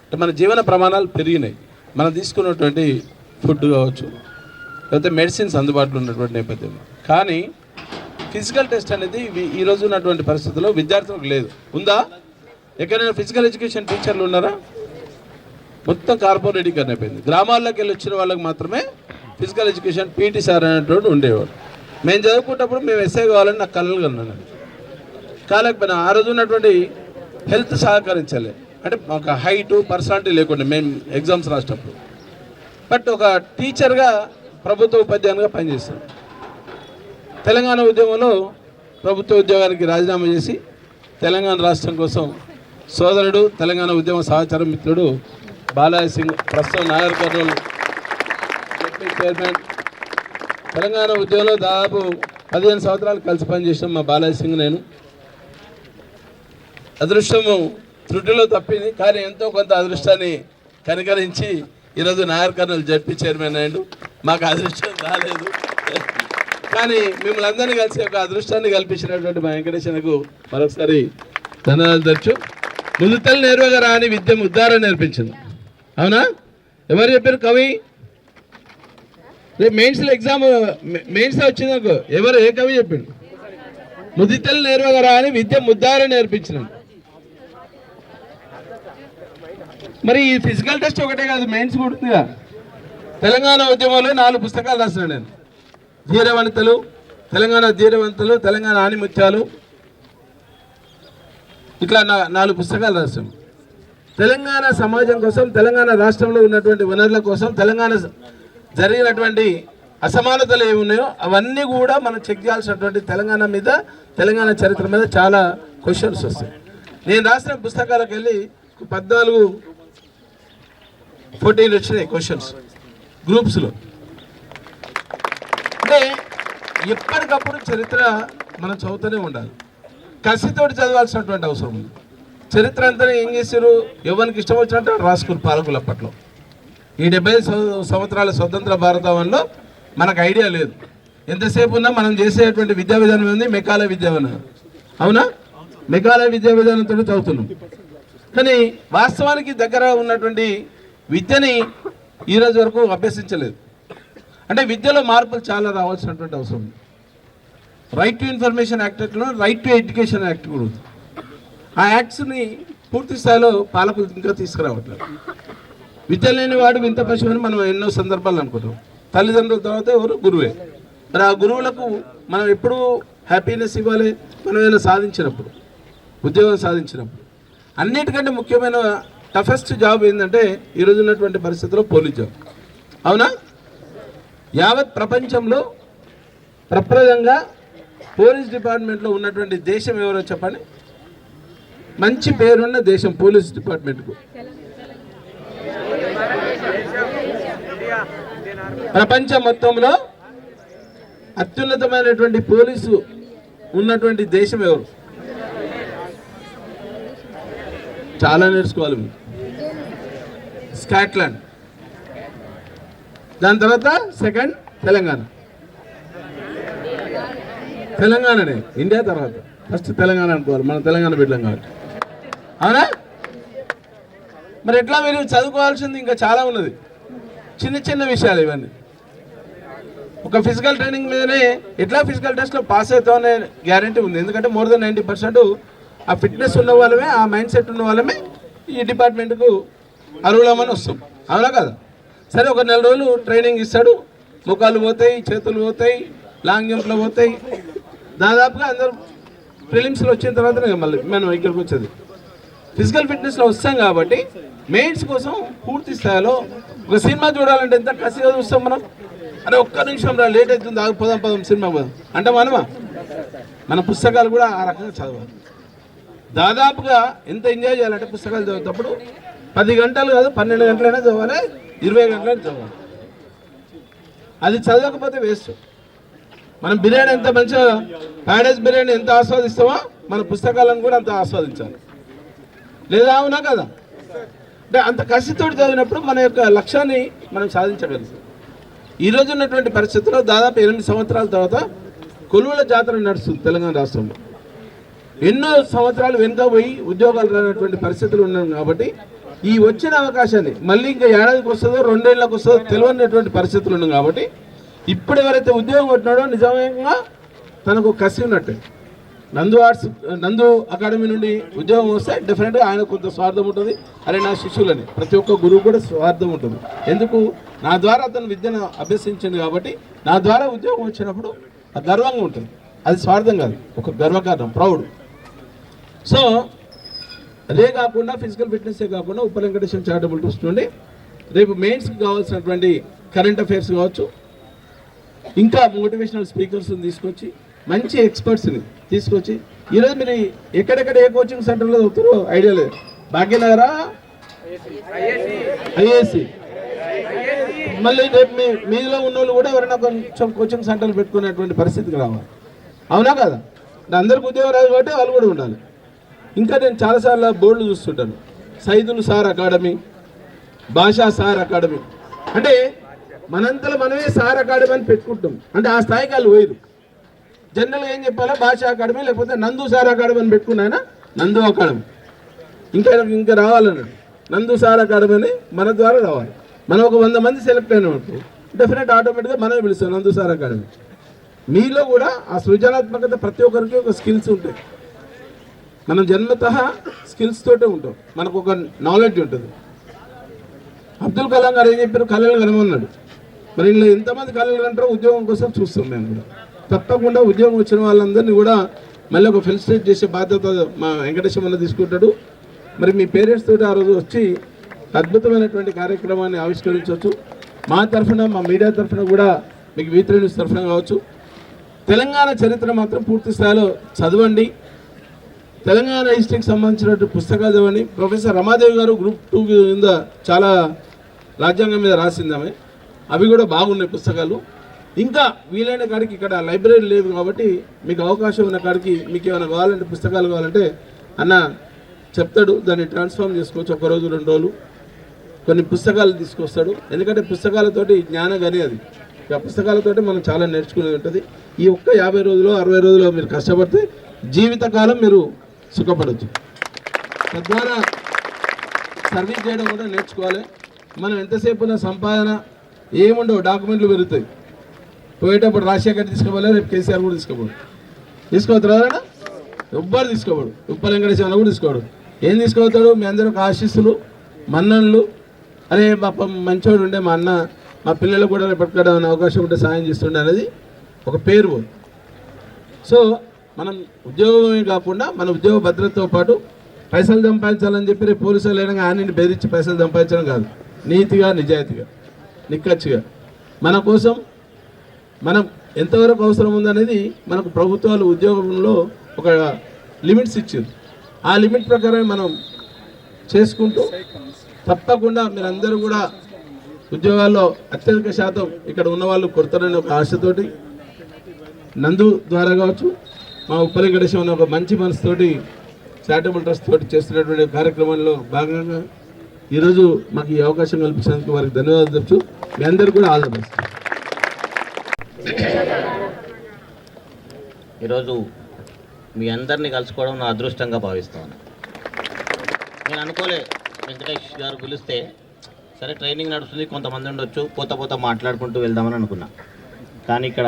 అంటే మన జీవన ప్రమాణాలు పెరిగినాయి. మనం తీసుకున్నటువంటి ఫుడ్ కావచ్చు, లేకపోతే మెడిసిన్స్ అందుబాటులో ఉన్నటువంటి నేపథ్యంలో. కానీ ఫిజికల్ టెస్ట్ అనేది ఈరోజు ఉన్నటువంటి పరిస్థితుల్లో విద్యార్థులకు లేదు. ఉందా? ఎక్కడైనా ఫిజికల్ ఎడ్యుకేషన్ టీచర్లు ఉన్నారా? మొత్తం కార్పొరేటీకరణ అయిపోయింది. గ్రామాల్లోకి వెళ్ళి వచ్చిన వాళ్ళకి మాత్రమే ఫిజికల్ ఎడ్యుకేషన్ పీటీ సార్ అనేటువంటి ఉండేవాడు. మేము చదువుకున్నప్పుడు మేము ఎస్ఐ కావాలని నాకు కలలు కన్నాను. కాలేకపోయినా ఆ రోజు ఉన్నటువంటి హెల్త్ సహకరించాలి. అంటే ఒక హైటు పర్సనాలిటీ లేకుండా మేము ఎగ్జామ్స్ రాసేటప్పుడు. బట్ ఒక టీచర్గా ప్రభుత్వ ఉపాధ్యాయునిగా పనిచేస్తాను. తెలంగాణ ఉద్యమంలో ప్రభుత్వ ఉద్యోగానికి రాజీనామా చేసి తెలంగాణ రాష్ట్రం కోసం సోదరుడు తెలంగాణ ఉద్యమ సహచార మిత్రుడు బాలాజీ సింగ్, ప్రస్తుతం నాగర్ కర్నూలు జెడ్పీ చైర్మన్, తెలంగాణ ఉద్యమంలో దాదాపు 15 సంవత్సరాలు కలిసి పనిచేసాం మా బాలాజీ సింగ్ నేను. అదృష్టము త్రుటిలో తప్పింది, కానీ ఎంతో కొంత అదృష్టాన్ని కనికరించి ఈరోజు నాగర్ కర్నూలు జెడ్పీ చైర్మన్ అయ్యాడు. మాకు అదృష్టం రాలేదు, కానీ మిమ్మల్ని అందరినీ కలిసి ఒక అదృష్టాన్ని కల్పించినటువంటి మా వెంకటేశ్వరకు మరొకసారి ధన్యవాదాలు తెచ్చు. ముదుతల్ నేర్వగా రాని విద్య ముద్దార నేర్పించింది. అవునా? ఎవరు చెప్పారు? కవి. రేపు మెయిన్స్లో ఎగ్జామ్ మెయిన్స్లో వచ్చింది నాకు, ఎవరు ఏ కవి చెప్పిండు? ముదితల్ నేర్వగా రాని విద్య ముద్దార నేర్పించినాను. మరి ఈ ఫిజికల్ టెస్ట్ ఒకటే కాదు, మెయిన్స్ కూడా ఉందిగా. తెలంగాణ ఉద్యమంలో 4 పుస్తకాలు రాసినాను నేను. ధీరవంతులు, తెలంగాణ ధీరవంతులు, తెలంగాణ ఆణిముత్యాలు, ఇట్లా 4 పుస్తకాలు రాసాం. తెలంగాణ సమాజం కోసం, తెలంగాణ రాష్ట్రంలో ఉన్నటువంటి వనరుల కోసం, తెలంగాణ జరిగినటువంటి అసమానతలు ఏమి ఉన్నాయో అవన్నీ కూడా మనం చెక్ చేయాల్సినటువంటి తెలంగాణ మీద, తెలంగాణ చరిత్ర మీద చాలా క్వశ్చన్స్ వస్తాయి. నేను రాసిన పుస్తకాలకు వెళ్ళి 14 వచ్చినాయి క్వశ్చన్స్ గ్రూప్స్లో. అంటే ఎప్పటికప్పుడు చరిత్ర మనం చదువుతూనే ఉండాలి. కసితోటి చదవాల్సినటువంటి అవసరం ఉంది. చరిత్ర అంతా ఏం చేశారు? ఎవరికి ఇష్టం వచ్చినట్టు రాసుకుని పాలకులు అప్పట్లో. ఈ 70 సంవత్సరాల స్వతంత్ర భారతంలో మనకు ఐడియా లేదు. ఎంతసేపు ఉన్నా మనం చేసేటువంటి విద్యా విధానం ఉంది మెకాలయ విద్యా విధానం. అవునా? మెకాలయ విద్యా విధానంతో చదువుతున్నాం, కానీ వాస్తవానికి దగ్గర ఉన్నటువంటి విద్యని ఈరోజు వరకు అభ్యసించలేదు. అంటే విద్యలో మార్పులు చాలా రావాల్సినటువంటి అవసరం ఉంది. రైట్ టు ఇన్ఫర్మేషన్ యాక్ట్లో రైట్ టు ఎడ్యుకేషన్ యాక్ట్ కూడా ఉంది. ఆ యాక్ట్స్ని పూర్తి స్థాయిలో పాలకులు ఇంకా తీసుకురావట్లేదు. విద్య లేని వాడు వింత పశువు అని మనం ఎన్నో సందర్భాలు అనుకుంటాం. తల్లిదండ్రుల తర్వాత ఎవరు? గురువే. మరి ఆ గురువులకు మనం ఎప్పుడు హ్యాపీనెస్ ఇవ్వాలి? మనం ఏదైనా సాధించినప్పుడు, ఉద్యోగం సాధించినప్పుడు. అన్నిటికంటే ముఖ్యమైన టఫెస్ట్ జాబ్ ఏంటంటే ఈరోజు ఉన్నటువంటి పరిస్థితుల్లో పోలీస్ జాబ్. అవునా? యావత్ ప్రపంచంలో ప్రప్రదంగా పోలీస్ డిపార్ట్మెంట్లో ఉన్నటువంటి దేశం ఎవరో చెప్పండి? మంచి పేరున్న దేశం పోలీస్ డిపార్ట్మెంట్కు. ప్రపంచం మొత్తంలో అత్యున్నతమైనటువంటి పోలీసు ఉన్నటువంటి దేశం ఎవరు? చాలా నేర్చుకోవాలి మీరు. స్కాట్లాండ్. దాని తర్వాత సెకండ్ తెలంగాణ. తెలంగాణనే ఇండియా తర్వాత ఫస్ట్ తెలంగాణ అనుకోవాలి. మనం తెలంగాణ బిడ్డలం కాబట్టి. అవునా? మరి ఎట్లా మీరు చదువుకోవాల్సింది ఇంకా చాలా ఉన్నది. చిన్న చిన్న విషయాలు ఇవన్నీ. ఒక ఫిజికల్ ట్రైనింగ్ మీదనే ఎట్లా ఫిజికల్ టెస్ట్లో పాస్ అవుతామనే గ్యారంటీ ఉంది. ఎందుకంటే మోర్ దెన్ 90% ఆ ఫిట్నెస్ ఉన్న వాళ్ళమే, ఆ మైండ్ సెట్ ఉన్న వాళ్ళమే ఈ డిపార్ట్మెంట్కు అర్హులమని వస్తాం. అవునా కదా? సరే, ఒక 4 రోజులు ట్రైనింగ్ ఇస్తాడు. ముఖాలు పోతాయి, చేతులు పోతాయి, లాంగ్ జంప్లు పోతాయి. దాదాపుగా అందరూ ప్రిలిమ్స్లో వచ్చిన తర్వాత మళ్ళీ మనం ఇక్కడికి వచ్చేది. ఫిజికల్ ఫిట్నెస్లో వస్తాం కాబట్టి మెయిన్స్ కోసం పూర్తి స్థాయిలో ఒక సినిమా చూడాలంటే ఎంత కసిగా చూస్తాం మనం. అరే ఒక్క నిమిషం రా, లేట్ అవుతుంది, పదం సినిమా పోదాం అంటే మనమా? మన పుస్తకాలు కూడా ఆ రకంగా చదవాలి. దాదాపుగా ఎంత ఎంజాయ్ చేయాలంటే పుస్తకాలు చదివేటప్పుడు 10 గంటలు కాదు 12 గంటలైనా చదవాలి, 20 గంటలైనా చదవాలి. అది చదవకపోతే వేస్ట్. మనం బిర్యానీ ఎంత మంచిగా ప్యాడేజ్ బిర్యానీ ఎంత ఆస్వాదిస్తామో మన పుస్తకాలను కూడా అంత ఆస్వాదించాలి. లేదా అవునా కదా? అంటే అంత కసితోటి చదివినప్పుడు మన యొక్క లక్ష్యాన్ని మనం సాధించగలుగుతాం. ఈరోజు ఉన్నటువంటి పరిస్థితుల్లో దాదాపు 8 సంవత్సరాల తర్వాత కొలువుల జాతర నడుస్తుంది తెలంగాణ రాష్ట్రంలో. ఎన్నో సంవత్సరాలు వెనుక పోయి ఉద్యోగాలు రానటువంటి పరిస్థితులు ఉన్నాం కాబట్టి ఈ వచ్చిన అవకాశాన్ని మళ్ళీ ఇంకా ఏడాదికి వస్తుందో 2 ఏళ్ళకి వస్తుందో తెలియనటువంటి పరిస్థితులు ఉన్నాం కాబట్టి ఇప్పుడు ఎవరైతే ఉద్యోగం కొట్టినాడో నిజంగా తనకు కసి ఉన్నట్టే. నందు అకాడమీ నుండి ఉద్యోగం వస్తే డెఫినెట్గా ఆయన కొంత స్వార్థం ఉంటుంది. అరే నా శిష్యులని ప్రతి ఒక్క గురువు కూడా స్వార్థం ఉంటుంది. ఎందుకు? నా ద్వారా అతను విద్యను అభ్యసించింది కాబట్టి నా ద్వారా ఉద్యోగం వచ్చినప్పుడు గర్వంగా ఉంటుంది. అది స్వార్థం కాదు, ఒక గర్వకారణం, ప్రౌడ్. సో అదే కాకుండా ఫిజికల్ ఫిట్నెస్సే కాకుండా ఉప్పల్ వెంకటేశ్వర చారిటబుల్ ట్రస్ట్ నుండి రేపు మెయిన్స్కి కావాల్సినటువంటి కరెంట్ అఫైర్స్ కావచ్చు, ఇంకా మోటివేషనల్ స్పీకర్స్ని తీసుకొచ్చి మంచి ఎక్స్పర్ట్స్ని తీసుకొచ్చి ఈరోజు మీరు ఎక్కడెక్కడ ఏ కోచింగ్ సెంటర్లో చదువుతారో ఐడియా లేదు. భాగ్యనగరా, ఐఏసి, మళ్ళీ రేపు మీలో ఉన్న వాళ్ళు కూడా ఎవరైనా కొంచెం కోచింగ్ సెంటర్లు పెట్టుకునేటువంటి పరిస్థితికి రావాలి. అవునా కదా? అందరికి ఉద్యోగం రాదు కాబట్టి వాళ్ళు కూడా ఉండాలి. ఇంకా నేను చాలాసార్లు బోర్డులు చూస్తుంటాను, సైదుల్ సార్ అకాడమీ, భాషా సార్ అకాడమీ. అంటే మనంతలో మనమే సార్ అకాడమీ అని పెట్టుకుంటాం. అంటే ఆ స్థాయికి వాళ్ళు పోయిరు. జనరల్గా ఏం చెప్పాలా, భాషా అకాడమీ లేకపోతే నందు సార్ అకాడమీ అని పెట్టుకున్నాయన నందు అకాడమీ. ఇంకా రావాలన్నాడు నందు సార్ అకాడమీ అని మన ద్వారా రావాలి. మనం ఒక 100 మంది సెలెక్ట్ అయినప్పుడు డెఫినెట్ ఆటోమేటిక్గా మనమే పిలుస్తాం నందు సార్ అకాడమీ. మీలో కూడా ఆ సృజనాత్మకత ప్రతి ఒక్కరికి ఒక స్కిల్స్ ఉంటాయి. మనం జన్మతః స్కిల్స్ తోటే ఉంటాం, మనకు ఒక నాలెడ్జ్ ఉంటుంది. అబ్దుల్ కలాం గారు ఏం చెప్పారు, కళలు కనమన్నాడు. మరి ఇంట్లో ఎంతమంది కళలు కంటారో ఉద్యోగం కోసం చూస్తాం మేము కూడా. తప్పకుండా ఉద్యోగం వచ్చిన వాళ్ళందరినీ కూడా మళ్ళీ ఒక ఫెలిసిటేట్ చేసే బాధ్యత మా వెంకటేశ్వర తీసుకుంటాడు. మరి మీ పేరెంట్స్ తోటి ఆ రోజు వచ్చి అద్భుతమైనటువంటి కార్యక్రమాన్ని ఆవిష్కరించవచ్చు. మా తరఫున, మా మీడియా తరఫున కూడా మీకు V3 న్యూస్ తరఫున కావచ్చు. తెలంగాణ చరిత్ర మాత్రం పూర్తి స్థాయిలో చదవండి. తెలంగాణ హిస్టరీకి సంబంధించినటువంటి పుస్తకాలు చదవండి. ప్రొఫెసర్ రమాదేవి గారు గ్రూప్ 2 కింద చాలా రాజ్యాంగం మీద రాసిందామే, అవి కూడా బాగున్నాయి పుస్తకాలు. ఇంకా వీలైన కాడికి ఇక్కడ లైబ్రరీ లేదు కాబట్టి మీకు అవకాశం ఉన్న కాడికి మీకు ఏమైనా కావాలంటే పుస్తకాలు కావాలంటే అన్న చెప్తాడు, దాన్ని ట్రాన్స్ఫార్మ్ చేసుకోవచ్చు. 1 రోజు 2 రోజులు కొన్ని పుస్తకాలు తీసుకొస్తాడు. ఎందుకంటే పుస్తకాలతోటి జ్ఞానం కానీ అది ఆ పుస్తకాలతోటి మనం చాలా నేర్చుకునేది ఉంటుంది. ఈ ఒక్క 50 రోజులు 60 రోజులు మీరు కష్టపడితే జీవితకాలం మీరు సుఖపడవచ్చు. తద్వారా సర్వీస్ చేయడం కూడా నేర్చుకోవాలి. మనం ఎంతసేపు ఉన్న సంపాదన ఏముండవు, డాక్యుమెంట్లు పెరుగుతాయి. పోయేటప్పుడు రాజశేఖర్ తీసుకోవాలి, రేపు కేసీఆర్ కూడా తీసుకోపోతారా? ఎవ్వరు తీసుకోబడు. ఉప్పల్ వెంకటేశ్వర కూడా తీసుకోడు. ఏం తీసుకోపోతాడు? మీ అందరూ ఒక ఆశీస్సులు, మన్ననలు. అరే పాపం మంచోడు ఉండే మా అన్న, మా పిల్లలు కూడా రేపటికడ అవకాశం ఉంటే సాయం చేస్తుండే అనేది ఒక పేరు. సో మనం ఉద్యోగమే కాకుండా మన ఉద్యోగ భద్రతతో పాటు పైసలు సంపాదించాలని చెప్పి రేపు పోలీసులు లేనగా ఆయనని బెదిరించి పైసలు సంపాదించడం కాదు, నీతిగా, నిజాయితీగా, నిక్కచ్చిగా మన కోసం మనం ఎంతవరకు అవసరం ఉందనేది మనకు ప్రభుత్వాలు ఉద్యోగంలో ఒక లిమిట్స్ ఇచ్చారు. ఆ లిమిట్ ప్రకారం మనం చేసుకుంటూ తప్పకుండా మీరందరూ కూడా ఉద్యోగాల్లో అత్యధిక శాతం ఇక్కడ ఉన్న వాళ్ళు కొడతారనే ఒక ఆశతోటి నందు ద్వారా కావచ్చు, మా ఉప్పల్ వెంకటేశ్వర ఒక మంచి మనసుతోటి చారిటబుల్ ట్రస్ట్ తోటి చేస్తున్నటువంటి కార్యక్రమంలో భాగంగా ఈరోజు మాకు ఈ అవకాశం కల్పించినందుకు వారికి ధన్యవాదాలు చెప్తూ మీ అందరూ కూడా ఆల్ ద బెస్ట్. ఈరోజు మీ అందరినీ కలుసుకోవడం నా అదృష్టంగా భావిస్తాను. నేను అనుకోలే వెంకటేష్ గారు పిలిస్తే సరే ట్రైనింగ్ నడుస్తుంది, కొంతమంది ఉండొచ్చు, పోతా మాట్లాడుకుంటూ వెళ్దామని అనుకున్నా. కానీ ఇక్కడ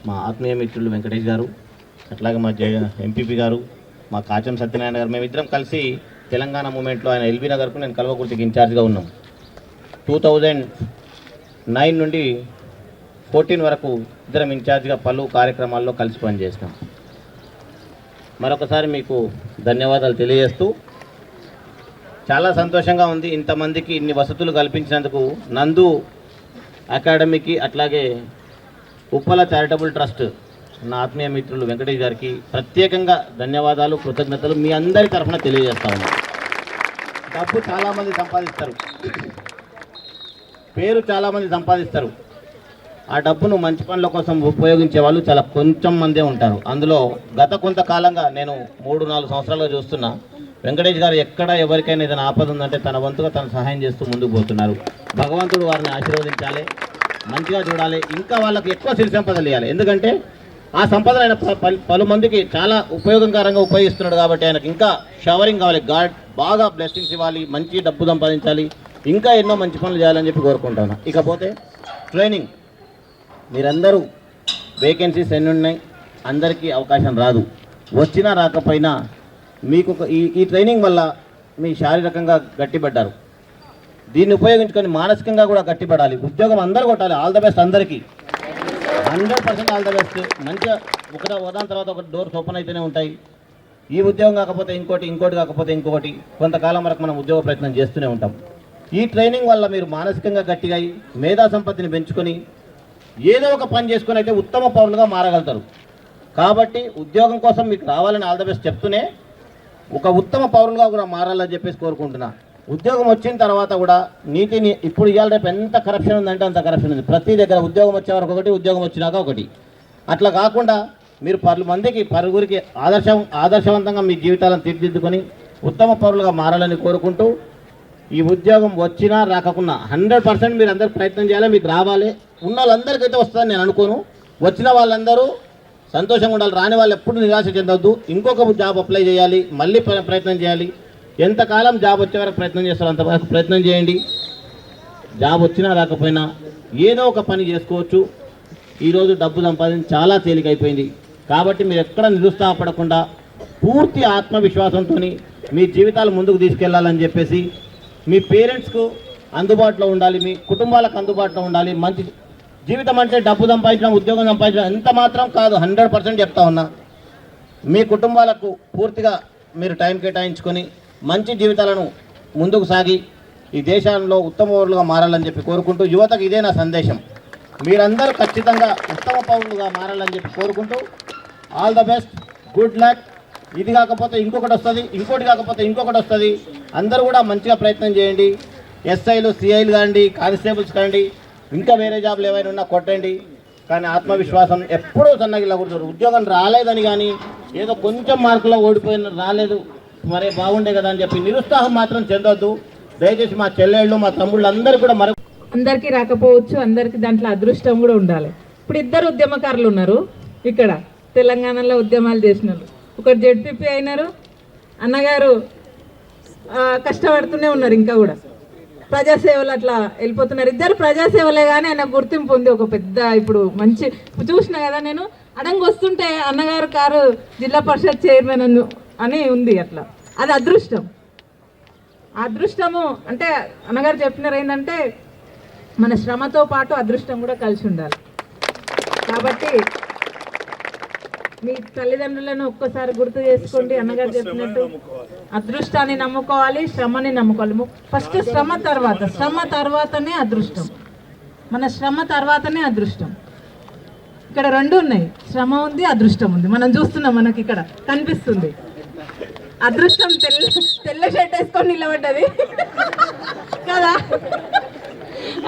మా ఆత్మీయ మిత్రులు వెంకటేష్ గారు, అట్లాగే మా ఎంపీపీ గారు, మా కాచం సత్యనారాయణ గారు, మేమిద్దరం కలిసి తెలంగాణ మూమెంట్లో ఆయన ఎల్బీ నగర్కు నేను కల్వకుర్తికి ఇన్ఛార్జ్గా ఉన్నాం. 2009 నుండి 14 వరకు ఇద్దరం ఇన్ఛార్జ్గా పలు కార్యక్రమాల్లో కలిసి పనిచేసినాం. మరొకసారి మీకు ధన్యవాదాలు తెలియజేస్తూ చాలా సంతోషంగా ఉంది. ఇంతమందికి ఇన్ని వసతులు కల్పించినందుకు నందు అకాడమీకి అట్లాగే ఉప్పల చారిటబుల్ ట్రస్ట్ నా ఆత్మీయ మిత్రులు వెంకటేష్ గారికి ప్రత్యేకంగా ధన్యవాదాలు, కృతజ్ఞతలు మీ అందరి తరఫున తెలియజేస్తా ఉన్నాను. డబ్బు చాలామంది సంపాదిస్తారు, పేరు చాలామంది సంపాదిస్తారు. ఆ డబ్బును మంచి పనుల కోసం ఉపయోగించే వాళ్ళు చాలా కొంచెం మందే ఉంటారు. అందులో గత కొంతకాలంగా నేను 3-4 సంవత్సరాలుగా చూస్తున్నా, వెంకటేష్ గారు ఎక్కడ ఎవరికైనా ఏదైనా ఆపద ఉందంటే తన వంతుగా తను సహాయం చేస్తూ ముందుకు పోతున్నారు. భగవంతుడు వారిని ఆశీర్వదించాలి, మంచిగా చూడాలి, ఇంకా వాళ్ళకి ఎక్కువ సిరి సంపదలు ఇవ్వాలి. ఎందుకంటే ఆ సంపదలు ఆయన పలు మందికి చాలా ఉపయోగకరంగా ఉపయోగిస్తున్నాడు కాబట్టి ఆయనకు ఇంకా షవరింగ్ కావాలి, గాడ్ బాగా బ్లెస్సింగ్స్ ఇవ్వాలి, మంచి డబ్బు సంపాదించాలి, ఇంకా ఎన్నో మంచి పనులు చేయాలని చెప్పి కోరుకుంటాను. ఇకపోతే ట్రైనింగ్, మీరందరూ వేకెన్సీస్ ఎన్ని ఉన్నాయి, అందరికీ అవకాశం రాదు. వచ్చినా రాకపోయినా మీకు ఈ ట్రైనింగ్ వల్ల మీ శారీరకంగా గట్టిపడ్డారు. దీన్ని ఉపయోగించుకొని మానసికంగా కూడా గట్టిపడాలి. ఉద్యోగం అందరూ కొట్టాలి. ఆల్ ద బెస్ట్ అందరికీ, 100% ఆల్ ద బెస్ట్. మంచిగా ఒకదాని తర్వాత ఒక డోర్స్ ఓపెన్ అయితేనే ఉంటాయి. ఈ ఉద్యోగం కాకపోతే ఇంకోటి కాకపోతే ఇంకొకటి, కొంతకాలం వరకు మనం ఉద్యోగ ప్రయత్నం చేస్తూనే ఉంటాం. ఈ ట్రైనింగ్ వల్ల మీరు మానసికంగా గట్టిగా మేధా సంపత్తిని పెంచుకొని ఏదో ఒక పని చేసుకొని అయితే ఉత్తమ పౌరులుగా మారగలుగుతారు. కాబట్టి ఉద్యోగం కోసం మీకు రావాలని ఆల్ ద బెస్ట్ చెప్తూనే ఒక ఉత్తమ పౌరులుగా కూడా మారాలని చెప్పేసి కోరుకుంటున్నా. ఉద్యోగం వచ్చిన తర్వాత కూడా నీతిని ఇప్పుడు ఇవాళ రేపు ఎంత కరప్షన్ ఉందంటే అంత కరప్షన్ ఉంది. ప్రతి దగ్గర ఉద్యోగం వచ్చే వరకు ఒకటి, ఉద్యోగం వచ్చినాక ఒకటి. అట్లా కాకుండా మీరు 10 మందికి 10గురికి ఆదర్శవంతంగా మీ జీవితాలను తీర్చిదిద్దుకొని ఉత్తమ పౌరులుగా మారాలని కోరుకుంటూ, ఈ ఉద్యోగం వచ్చినా రాకకున్నా 100% మీరు అందరూ ప్రయత్నం చేయాలి. మీకు రావాలి. ఉన్న వాళ్ళందరికైతే వస్తుందని నేను అనుకోను. వచ్చిన వాళ్ళందరూ సంతోషంగా ఉండాలి. రాని వాళ్ళు ఎప్పుడు నిరాశ చెందొద్దు. ఇంకొక జాబ్ అప్లై చేయాలి, మళ్ళీ ప్రయత్నం చేయాలి. ఎంతకాలం జాబ్ వచ్చే వరకు ప్రయత్నం చేస్తారో అంతవరకు ప్రయత్నం చేయండి. జాబ్ వచ్చినా రాకపోయినా ఏదో ఒక పని చేసుకోవచ్చు. ఈరోజు డబ్బు సంపాదించి చాలా తేలికైపోయింది. కాబట్టి మీరు ఎక్కడ నిరుత్సాహపడకుండా పూర్తి ఆత్మవిశ్వాసంతో మీ జీవితాలు ముందుకు తీసుకెళ్లాలని చెప్పేసి, మీ పేరెంట్స్కు అందుబాటులో ఉండాలి, మీ కుటుంబాలకు అందుబాటులో ఉండాలి. మంచి జీవితం అంటే డబ్బు సంపాదించడం, ఉద్యోగం సంపాదించడం ఎంత మాత్రం కాదు. 100% చెప్తా ఉన్నా. మీ కుటుంబాలకు పూర్తిగా మీరు టైం కేటాయించుకొని మంచి జీవితాలను ముందుకు సాగి ఈ దేశంలో ఉత్తమ పౌరులుగా మారాలని చెప్పి కోరుకుంటూ, యువతకు ఇదే నా సందేశం. మీరందరూ ఖచ్చితంగా ఉత్తమ పౌరులుగా మారాలని చెప్పి కోరుకుంటూ, all the best, good luck. ఇది కాకపోతే ఇంకొకటి వస్తుంది, ఇంకోటి కాకపోతే ఇంకొకటి వస్తుంది. అందరూ కూడా మంచిగా ప్రయత్నం చేయండి. ఎస్ఐలు, సిఐలు కాండి, కానిస్టేబుల్స్ కాండి, ఇంకా వేరే జాబ్లు ఏమైనా ఉన్నా కొట్టండి. కానీ ఆత్మవిశ్వాసం ఎప్పుడూ సన్నగిల్లకూడదు. ఉద్యోగం రాలేదని కానీ ఏదో కొంచెం మార్కులో ఓడిపోయిన రాలేదు మరే బాగుండే కదా అని చెప్పి నిరుత్సాహం మాత్రం చెందొద్దు. దయచేసి మా చెల్లెళ్ళు, మా తమ్ముళ్ళు అందరూ కూడా అందరికీ రాకపోవచ్చు, అందరికీ దాంట్లో అదృష్టం కూడా ఉండాలి. ఇప్పుడు 2 ఉద్యమకారులు ఉన్నారు ఇక్కడ తెలంగాణలో, ఉద్యమాలు చేసినారు. ఒకరు జెడ్పీపీ అయినారు, అన్నగారు కష్టపడుతూనే ఉన్నారు, ఇంకా కూడా ప్రజాసేవలు అట్లా వెళ్ళిపోతున్నారు. 2 ప్రజాసేవలే కానీ ఆయన గుర్తింపు ఉంది. ఒక పెద్ద ఇప్పుడు మంచి చూసిన కదా, నేను అడంగి వస్తుంటే అన్నగారు కారు జిల్లా పరిషత్ చైర్మన్ అని ఉంది. అట్లా అది అదృష్టం. అదృష్టము అంటే అన్నగారు చెప్పినారు ఏంటంటే మన శ్రమతో పాటు అదృష్టం కూడా కలిసి ఉండాలి. కాబట్టి మీ తల్లిదండ్రులను ఒక్కసారి గుర్తు చేసుకోండి. అన్నగారు చెప్పినట్టు అదృష్టాన్ని నమ్ముకోవాలి, శ్రమని నమ్ముకోవాలి. ఫస్ట్ శ్రమ తర్వాతనే అదృష్టం. మన శ్రమ తర్వాతనే అదృష్టం. ఇక్కడ 2 ఉన్నాయి, శ్రమ ఉంది, అదృష్టం ఉంది. మనం చూస్తున్నాం, మనకి ఇక్కడ కనిపిస్తుంది. అదృష్టం తెల్ల షర్ట్ వేసుకొని నిలబడ్డది కదా,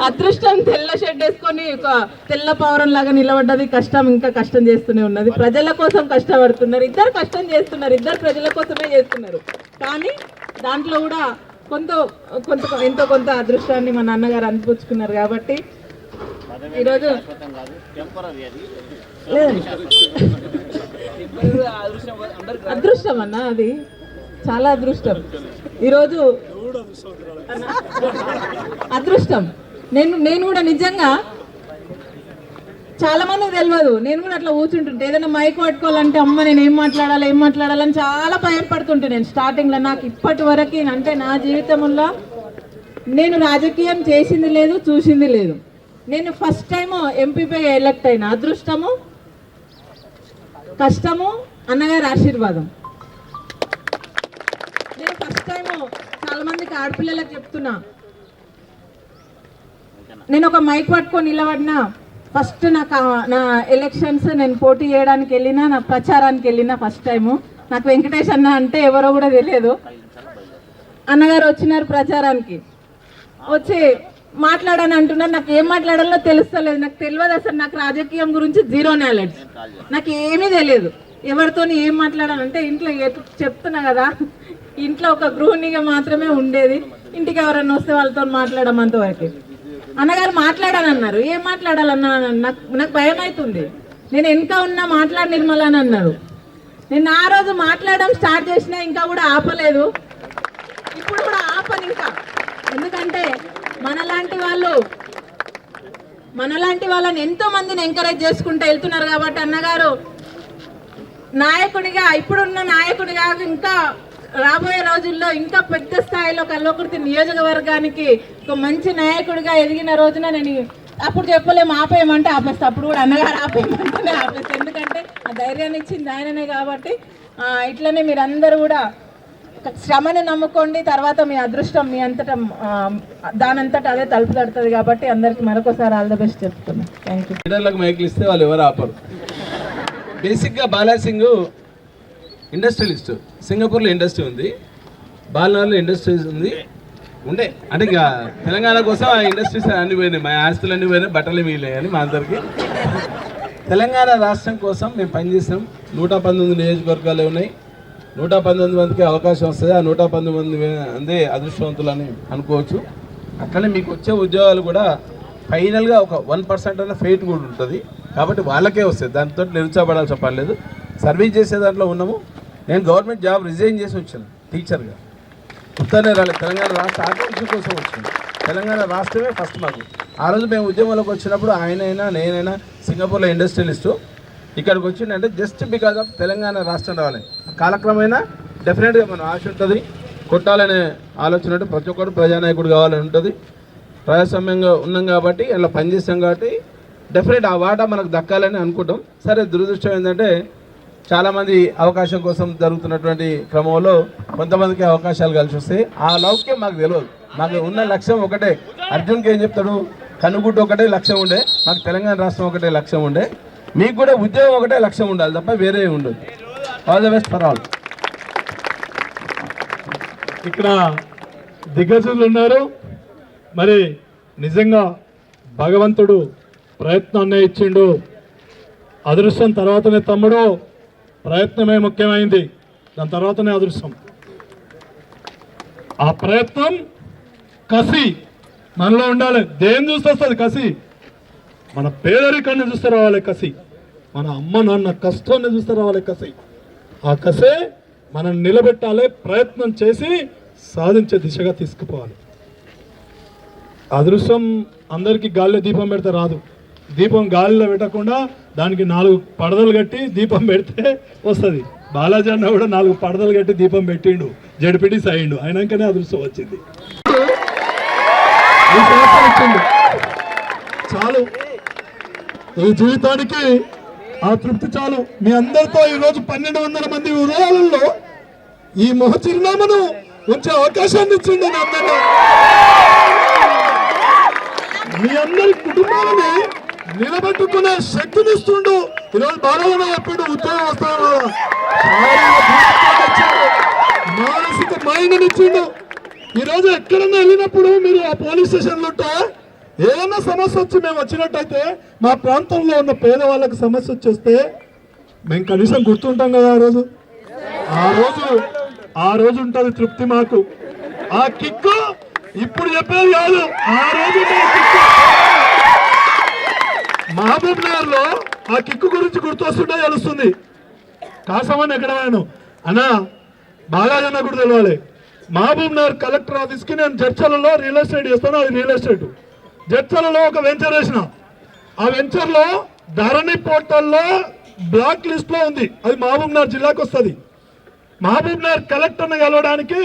అదృష్టం తెల్ల షర్ట్ వేసుకొని ఒక తెల్ల పౌరం లాగా నిలబడ్డది. కష్టం ఇంకా కష్టం చేస్తూనే ఉన్నది. ప్రజల కోసం కష్టపడుతున్నారు. 2 కష్టం చేస్తున్నారు, 2 ప్రజల కోసమే చేస్తున్నారు. కానీ దాంట్లో కూడా ఎంతో కొంత అదృష్టాన్ని మా నాన్నగారు అందిపుచ్చుకున్నారు. కాబట్టి ఈరోజు అదృష్టం అన్న, అది చాలా అదృష్టం. ఈరోజు అదృష్టం. నేను కూడా నిజంగా చాలా మందికి తెలియదు. నేను కూడా అట్లా కూర్చుంటుంటే ఏదైనా మైక్ పట్టుకోవాలంటే అమ్మ నేను ఏం మాట్లాడాలని చాలా భయపడుతుంటే నేను స్టార్టింగ్లో. నాకు ఇప్పటి వరకు అంటే నా జీవితంలో నేను రాజకీయం చేసింది లేదు, చూసింది లేదు. నేను ఫస్ట్ టైం ఎంపీపీగా ఎలక్ట్ అయిన. అదృష్టము, కష్టము, అన్నగారి ఆశీర్వాదం. నేను ఫస్ట్ టైము చాలా మందికి ఆడపిల్లలకు చెప్తున్నా, నేను ఒక మైక్ పట్టుకొని నిలబడినా ఫస్ట్ నా ఎలక్షన్స్ నేను పోటీ చేయడానికి వెళ్ళినా, నా ప్రచారానికి వెళ్ళినా ఫస్ట్ టైము. నాకు వెంకటేష్ అన్న అంటే ఎవరో కూడా తెలియదు. అన్నగారు వచ్చినారు ప్రచారానికి, వచ్చి మాట్లాడని అంటున్నారు. నాకు ఏం మాట్లాడాలో తెలుస్తలేదు, నాకు తెలియదు అసలు. నాకు రాజకీయం గురించి జీరో నాలెడ్జ్, నాకు ఏమీ తెలియదు. ఎవరితో ఏం మాట్లాడాలంటే ఇంట్లో చెప్తున్నా కదా, ఇంట్లో ఒక గృహిణిగా మాత్రమే ఉండేది. ఇంటికి ఎవరైనా వస్తే వాళ్ళతో మాట్లాడమంతవరకు. అన్నగారు మాట్లాడాలన్నారు, ఏం మాట్లాడాలన్నా నాకు భయం అవుతుంది. నేను వెనక ఉన్నా మాట్లాడి నిర్మల అని అన్నారు. నేను ఆ రోజు మాట్లాడడం స్టార్ట్ చేసినా ఇంకా కూడా ఆపలేదు, ఇప్పుడు కూడా ఆపను ఇంకా. ఎందుకంటే మనలాంటి వాళ్ళని ఎంతో మందిని ఎంకరేజ్ చేసుకుంటూ వెళ్తున్నారు కాబట్టి అన్నగారు నాయకుడిగా, ఇప్పుడున్న నాయకుడిగా ఇంకా రాబోయే రోజుల్లో ఇంకా పెద్ద స్థాయిలో కల్వకుర్తి నియోజకవర్గానికి ఒక మంచి నాయకుడిగా ఎదిగిన రోజున నేను అప్పుడు చెప్పలేము, ఆపేయమంటే ఆపేస్తా. అప్పుడు కూడా అన్నగారు ఆపేయమంటేనే ఆపేస్తా, ఎందుకంటే ఆ ధైర్యాన్ని ఇచ్చింది ఆయననే. కాబట్టి ఇట్లనే మీరందరూ కూడా శ్రమని నమ్ముకోండి, తర్వాత మీ అదృష్టం మీ అంతటా దానంతటా అదే తలుపు తడుతుంది. కాబట్టి అందరికి మరొకసారి ఆల్ ద బెస్ట్ చెప్తున్నాను. Thank you. లీడర్లకు మైకులు ఇస్తే వాళ్ళు ఎవరు ఆపరు. బేసిక్గా బాలాసింగ్ ఇండస్ట్రియలిస్ట్, సింగపూర్లో ఇండస్ట్రీ ఉంది, బాలనగర్లో ఇండస్ట్రీస్ ఉండే. అంటే ఇంకా తెలంగాణ కోసం ఆ ఇండస్ట్రీస్ అన్నీ పోయినాయి, మా ఆస్తులు అన్నీ పోయినాయి, బట్టలు మిగిలినాయి. అని మా అందరికీ తెలంగాణ రాష్ట్రం కోసం మేము పనిచేసాం. 119 నియోజకవర్గాలు ఉన్నాయి, 119 మందికి అవకాశం వస్తుంది. ఆ 119 మంది అదృష్టవంతులని అనుకోవచ్చు. అట్లనే మీకు వచ్చే ఉద్యోగాలు కూడా ఫైనల్గా ఒక 1% అన్న ఫెయిట్ కూడా ఉంటుంది. కాబట్టి వాళ్ళకే వస్తుంది, దాంతో నిరుత్సాహపడాల్సిన పని లేదు. సర్వీస్ చేసే దాంట్లో ఉన్నాము. నేను గవర్నమెంట్ జాబ్ రిజైన్ చేసి వచ్చాను టీచర్గా. ఉత్తనే రాలేదు, తెలంగాణ రాష్ట్ర ఆకాంక్ష కోసం వచ్చాను. తెలంగాణ రాష్ట్రమే ఫస్ట్ మాకు. ఆ రోజు మేము ఉద్యమంలోకి వచ్చినప్పుడు ఆయనైనా నేనైనా సింగపూర్లో ఇండస్ట్రియలిస్టు ఇక్కడికి వచ్చిందంటే జస్ట్ బికాజ్ ఆఫ్ తెలంగాణ రాష్ట్రం రావాలి. కాలక్రమేణా డెఫినెట్గా మనం ఆశ ఉంటుంది, కొట్టాలనే ఆలోచన ఉంటుంది. ప్రతి ఒక్కరు ప్రజానాయకుడు కావాలని ఉంటుంది. ప్రజాస్వామ్యంగా ఉన్నాం కాబట్టి ఇలా పనిచేస్తాం కాబట్టి డెఫినెట్ ఆ వాటా మనకు దక్కాలని అనుకుంటాం. సరే, దురదృష్టం ఏంటంటే చాలామంది అవకాశం కోసం జరుగుతున్నటువంటి క్రమంలో కొంతమందికి అవకాశాలు కలిసి వస్తాయి. ఆ లౌక్యం మాకు తెలియదు. మాకు ఉన్న లక్ష్యం ఒకటే. అర్జున్కి ఏం చెప్తాడు, కనుగుడ్డు ఒకటే లక్ష్యం ఉండే, మాకు తెలంగాణ రాష్ట్రం ఒకటే లక్ష్యం ఉండే. మీకు కూడా ఉద్యోగం ఒకటే లక్ష్యం ఉండాలి తప్ప వేరే ఉండదు. All the best for all. ఇక్కడ దిగ్గజులు ఉన్నారు. మరి నిజంగా భగవంతుడు ప్రయత్నాన్నే ఇచ్చిండు. అదృష్టం తర్వాతనే తమ్ముడు, ప్రయత్నమే ముఖ్యమైంది, దాని తర్వాతనే అదృష్టం. ఆ ప్రయత్నం, కసి మనలో ఉండాలి. దేని చూస్తే వస్తుంది కసి? మన పేదరికాన్ని చూస్తే రావాలి కసి, మన అమ్మ నాన్న కష్టాన్ని చూస్తే రావాలి కసి. ఆ కసే మనం నిలబెట్టాలి, ప్రయత్నం చేసి సాధించే దిశగా తీసుకుపోవాలి. అదృష్టం అందరికీ గాలిలో దీపం పెడితే రాదు. దీపం గాలిలో పెట్టకుండా దానికి 4 పడదలు కట్టి దీపం పెడితే వస్తుంది. బాలాజీ అన్న కూడా 4 పడదలు కట్టి దీపం పెట్టిండు, జడిపిటి అయ్యిండు, అయినాకనే అదృష్టం వచ్చింది. చాలు, ఈ జీవితానికి ఆ తృప్తి చాలు. మీ అందరితో ఈరోజు 1200 మంది హృదయాలలో ఈ మొహ చిరునామను ఉంచే అవకాశాన్ని ఇచ్చిండు. మీ అందరి కుటుంబాలని నిలబెట్టుకునే శక్తిని ఇస్తుండు. ఈరోజు బాలయ్య చెప్పాడు, ఉద్యోగం వస్తాడు, మానసిక మైండ్ని ఇచ్చిండు. ఈరోజు ఎక్కడన్నా వెళ్ళినప్పుడు మీరు ఆ పోలీస్ స్టేషన్లో ఉంటే ఏదన్నా సమస్య వచ్చి మేము వచ్చినట్టయితే, మా ప్రాంతంలో ఉన్న పేదవాళ్ళకి సమస్య వచ్చేస్తే మేము కనీసం గుర్తుంటాం కదా. ఆ రోజు ఉంటుంది తృప్తి మాకు. ఆ కిక్కు ఇప్పుడు చెప్పేది కాదు, ఆ రోజు మహబూబ్ నగర్ లో ఆ కిక్కు గురించి గుర్తొస్తుంటే తెలుస్తుంది. కాసమని ఎక్కడ వాను అన్నా బాలాజన్న కూడా తెలవాలి. మహబూబ్ నగర్ కలెక్టర్ ఆఫీస్కి నేను జడ్చలలో రియల్ ఎస్టేట్ చేస్తాను. అది రియల్ ఎస్టేట్ జడ్చలలో ఒక వెంచర్ వేసిన. ఆ వెంచర్లో ధరణి పోర్టల్లో బ్లాక్ లిస్ట్లో ఉంది. అది మహబూబ్ నగర్ జిల్లాకు వస్తుంది. మహబూబ్ నగర్ కలెక్టర్ని కలవడానికి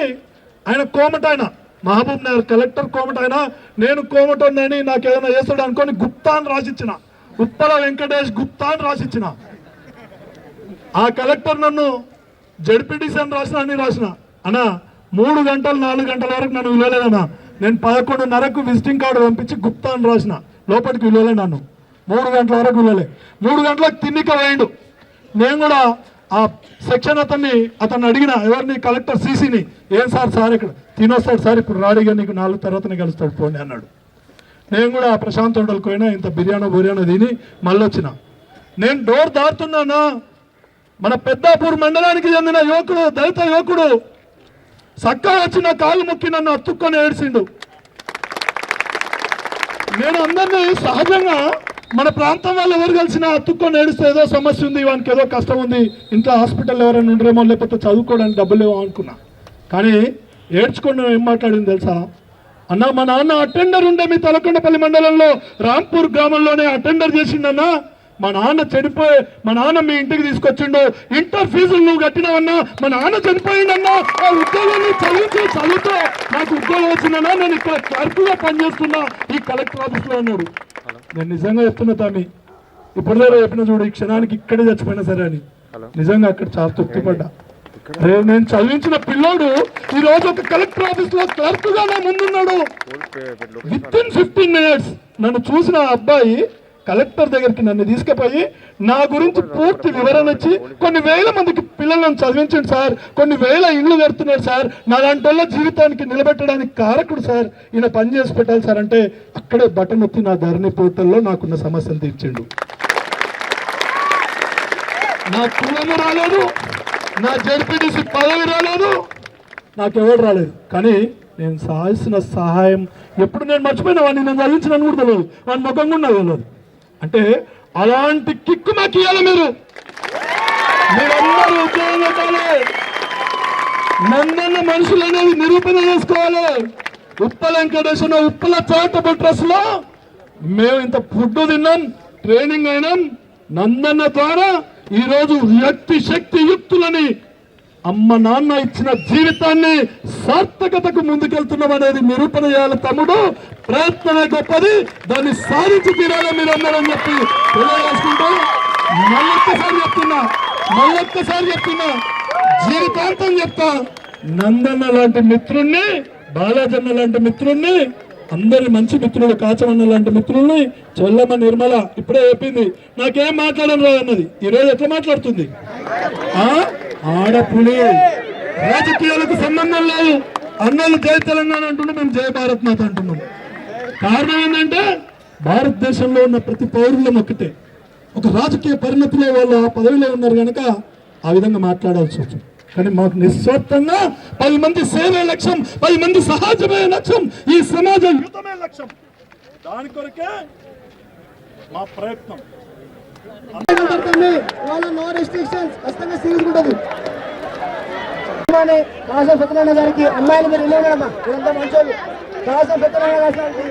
ఆయన కోమట, ఆయన మహబూబ్ నగర్ కలెక్టర్ కోమట. ఆయన నేను కోమట ఉందని నాకు ఏదైనా చేస్తాడు అనుకోని గుప్తా అని రాసిచ్చిన, ఉప్పల వెంకటేష్ గుప్తా అని రాసిచ్చిన. ఆ కలెక్టర్ నన్ను జడ్పీటీసీ అని రాసిన అన్నా 3 గంటలు 4 గంటల వరకు నన్ను విలువలేదన్నా. నేను 11:30కు విజిటింగ్ కార్డు పంపించి గుప్తా అని రాసిన, లోపలికి విలువలే నన్ను. 3 గంటల వరకు విలువలే. 3 గంటలకు తిన్నిక వేయండు. నేను కూడా ఆ సెక్షన్ అతన్ని అడిగిన, ఎవరిని, కలెక్టర్ సీసీని, ఏం సార్ ఇక్కడ తినొస్తాడు సార్, ఇప్పుడు రాడిగా నీకు 4 తర్వాతనే కలుస్తాడు పోండి అన్నాడు. నేను కూడా ప్రశాంత్ హోటల్కి పోయినా, ఇంత బిర్యానీ తిని మళ్ళీ వచ్చిన. నేను డోర్ దాటుతున్నానా, మన పెద్దాపూర్ మండలానికి చెందిన యువకుడు, దళిత యువకుడు సక్కా వచ్చి నా కాళ్ళు మొక్కి నన్ను అతుక్కొని ఏడ్చిండు. నేను అందరినీ సహజంగా మన ప్రాంతం వాళ్ళు ఎవరు కలిసినా అతుక్కొని ఏడిస్తే ఏదో సమస్య ఉంది, వానికి ఏదో కష్టం ఉంది, ఇంట్లో హాస్పిటల్ ఎవరైనా ఉండరేమో, లేకపోతే చదువుకోవడానికి డబ్బులు లేవో అనుకున్నా. కానీ ఏడ్చుకొని ఏం మాట్లాడింది తెలుసా? అన్న, మా నాన్న అటెండర్ ఉండే మీ తలకొండపల్లి మండలంలో రాంపూర్ గ్రామంలోనే అటెండర్ చేసిండన్నా. మా నాన్న చనిపోయి, మా నాన్న మీ ఇంటికి తీసుకొచ్చిండు, ఇంటర్ ఫీజులు నువ్వు కట్టినావన్నా, మా నాన్న చనిపోయిండన్నా, ఆ ఉద్యోగాన్ని చదువుతూ నాకు ఉద్యోగం వచ్చిందన్నా, నేను ఇక్కడ క్లర్క్గా పనిచేస్తున్నా ఈ కలెక్టర్ ఆఫీస్లో అన్నాడు. నేను నిజంగా చెప్తున్నా తామి, ఇప్పటిదాకా చెప్పిన చూడు, ఈ క్షణానికి ఇక్కడే చచ్చిపోయినా సరే అని నిజంగా అక్కడ చాలా తృప్తిపడ్డా. నేను చదివించిన పిల్లోడు ఈ రోజు ఒక కలెక్టర్ ఆఫీస్ లో క్లర్క్ గా నా ముందున్నాడు. విత్ ఇన్ 15 minutes నన్ను చూసిన అబ్బాయి కలెక్టర్ దగ్గరికి నన్ను తీసుకుపోయి నా గురించి పూర్తి వివరణ ఇచ్చి, కొన్ని వేల మందికి పిల్లలను చదివించండి సార్, కొన్ని వేల ఇళ్ళు కడుతున్నాడు సార్, నా లాంటి వాళ్ళ జీవితానికి నిలబెట్టడానికి కారకుడు సార్, ఈయన పని చేసి పెట్టాలి సార్ అంటే, అక్కడే బటన్ నొక్కి నా ధరణి పోర్టల్లో నాకున్న సమస్యను తీర్చిండు. నా కులము రాలేదు, నా జడ్పీటీసీ పదవి రాలేదు, నాకెవరు రాలేదు. కానీ నేను సాధించిన సహాయం ఎప్పుడు నేను మర్చిపోయినా, వాడిని నేను చదివించినని కూడా తెలియదు, వాడి ముఖం కూడా నాకు తెలియదు. అంటే అలాంటి కిక్కు మాకు ఇవ్వాలి. మీరందరూ ఉద్యోగం పెట్టాలి, నన్నన్న మనుషులు అనేది నిరూపణ చేసుకోవాలి. ఉప్పల వెంకటేశ్వర ఉప్పల చారిటబుల్ ట్రస్ట్ లో మేము ఇంత ఫుడ్ తిన్నాం, ట్రైనింగ్ అయినాం. నందన్న ద్వారా ఈరోజు వ్యక్తి శక్తి యుక్తులని, అమ్మ నాన్న ఇచ్చిన జీవితాన్ని సార్థకతకు ముందుకెళ్తున్నాం అనేది నిరూపణ చేయాలి తమ్ముడు. ప్రయత్నమే గొప్పది, దాన్ని సాధించి తీరాలి మీరందరూ అని చెప్పి తెలియజేసుకుంటూ మళ్ళొక్కసారి చెప్తున్నా, జీవితాంతం చెప్తా, నందన్న లాంటి మిత్రుణ్ణి, బాలాజన్న లాంటి మిత్రుణ్ణి, అందరి మంచి మిత్రులు, కాచమన్న లాంటి మిత్రుల్ని, చెల్లమ్మ నిర్మల ఇప్పుడే చెప్పింది నాకేం మాట్లాడను రా అన్నది. ఈరోజు ఎట్లా మాట్లాడుతుంది? ఆడపులి, రాజకీయాలకు సంబంధం లేదు, అన్నలు జై తెలంగాణ అంటున్నాం, మేము జై భారత్ మాత అంటున్నాం. కారణం ఏంటంటే భారతదేశంలో ఉన్న ప్రతి పౌరులం ఒక్కటే, ఒక రాజకీయ పరిణతిలో వాళ్ళు ఆ పదవిలో ఉన్నారు కనుక ఆ విధంగా మాట్లాడాల్సి వచ్చింది. కానీ మాకు నిస్వార్థంగా 10 మంది సేవే లక్ష్యం, 10 మంది సహజమే లక్ష్యం, ఈ సమాజ యుద్ధమే లక్ష్యం. దాని కొరకే మా ప్రయత్నం. నో రెస్ట్రిక్షన్స్, ఖచ్చితంగా సీరియస్ ఉంటుంది. కాసం సత్యనారాయణ గారికి అమ్మాయిలు మీరు వెళ్ళారమ్మా, ఇదంతా మంచోళ్ళు. కాసం సత్యనారాయణ గారికి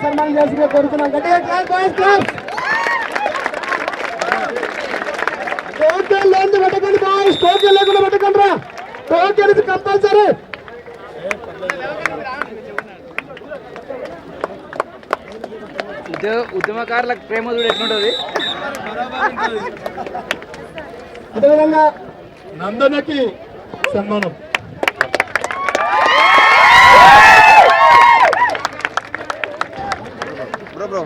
సన్మానం చేసి కోరుతున్నాం. టోకెన్ లేదు పెట్టకండి బాయ్స్, టోకెన్ లేకుండా పెట్టకండి రా, టోకెన్ ఇది కంపల్సరీ. ఉద్యమకారులకు ప్రేమ చూడు ఎట్లుంటుంది. అదేవిధంగా నందనకి సన్మానం. బ్రో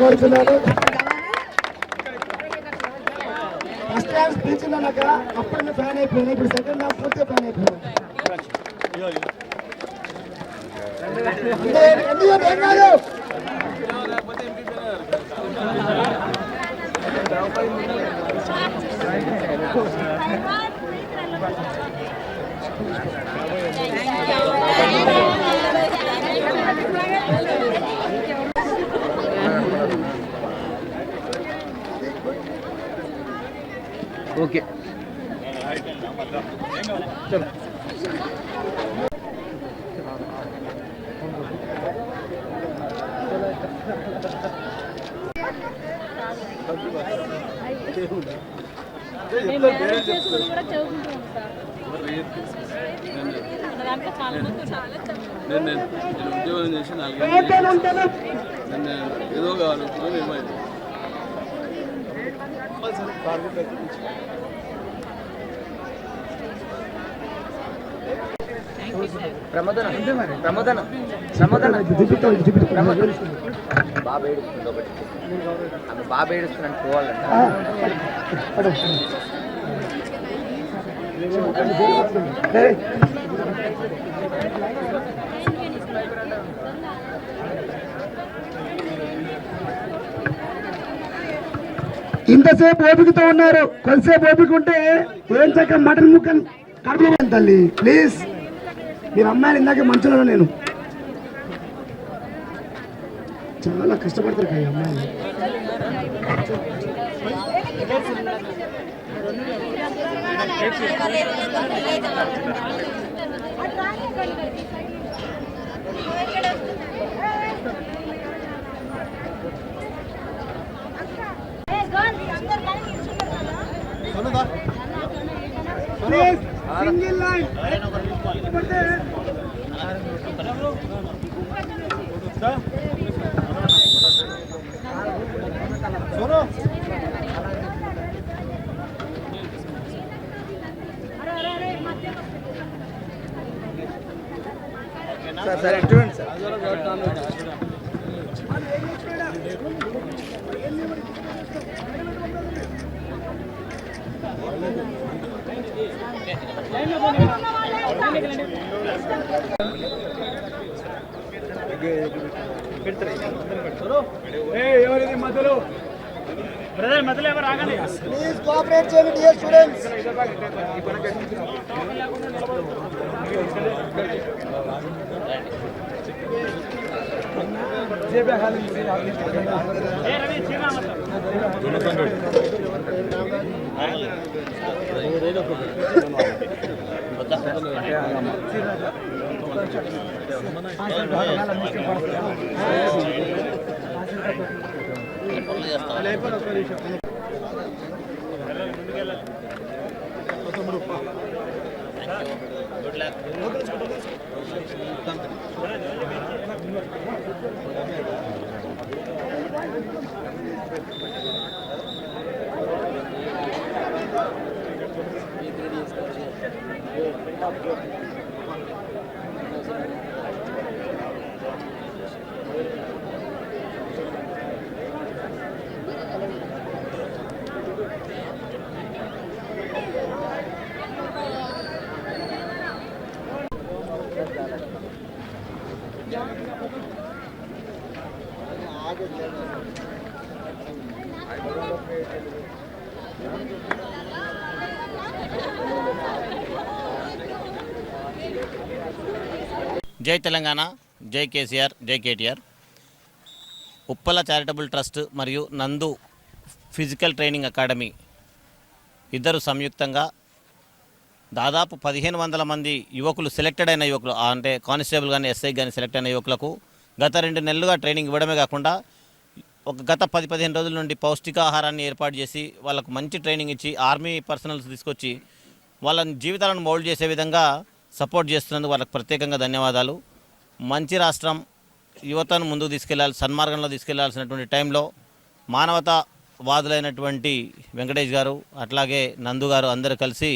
కోరుతున్నాను. ఫస్ట్ టైం స్పీచ్ ఉన్నాక అప్పుడు ఫ్యాన్ అయిపోయినా, ఇప్పుడు సెకండ్ హాఫ్ పూర్తిగా ఫ్యాన్ అయిపోయినా. ఏం కాదు, ఓకే. మేము మ్యారేజ్ చేసుకుని కూడా చదువుకుంటున్నాం సార్. మన దాంట్లో చాలా మంది ఉన్నారు. నేను ఉద్యోగం చేసి 4 నన్ను ఏదో కావాలి ఏమైంది ప్రమోదన బాబు ఏడుస్తుంది ఒకటి ఆమె బాబు ఏడుస్తున్నాను పోవాలంట. ఇంతసేపు ఓపికతో ఉన్నారు, కొంతసేపు ఓపిక ఉంటే ఏం చక్క మటన్ ముక్కలు కడుపు తల్లి ప్లీజ్. మీరు అమ్మాయిలు ఇందాక మంచులో నేను చాలా కష్టపడతారు కదా అమ్మాయిలు. సింగిల్ లైన్ సార్ చూడండి సార్. ఎవరిది మధ్యలో బ్రదర్ మధ్యలో ఎవరు రాగానే ప్లీజ్ కోఆపరేట్ చేయండి డియర్ స్టూడెంట్స్. Good luck. జై తెలంగాణ, జై కేసీఆర్, జై కేటీఆర్. ఉప్పల చారిటబుల్ ట్రస్ట్ మరియు నందు ఫిజికల్ ట్రైనింగ్ అకాడమీ ఇద్దరు సంయుక్తంగా దాదాపు 1500 మంది యువకులు సెలెక్టెడ్ అయిన యువకులు అంటే కానిస్టేబుల్ కానీ ఎస్ఐ కానీ సెలెక్ట్ అయిన యువకులకు గత 2 నెలలుగా ట్రైనింగ్ ఇవ్వడమే కాకుండా గత 10-15 రోజుల నుండి పౌష్టికాహారాన్ని ఏర్పాటు చేసి వాళ్ళకు మంచి ట్రైనింగ్ ఇచ్చి ఆర్మీ పర్సనల్స్ తీసుకొచ్చి వాళ్ళ జీవితాలను మౌల్డ్ చేసే విధంగా సపోర్ట్ చేస్తున్నందుకు వాళ్ళకి ప్రత్యేకంగా ధన్యవాదాలు. మంచి రాష్ట్రం యువతను ముందుకు తీసుకెళ్లాలి, సన్మార్గంలో తీసుకెళ్లాల్సినటువంటి టైంలో మానవతావాదులైనటువంటి వెంకటేష్ గారు అట్లాగే నందు గారు అందరూ కలిసి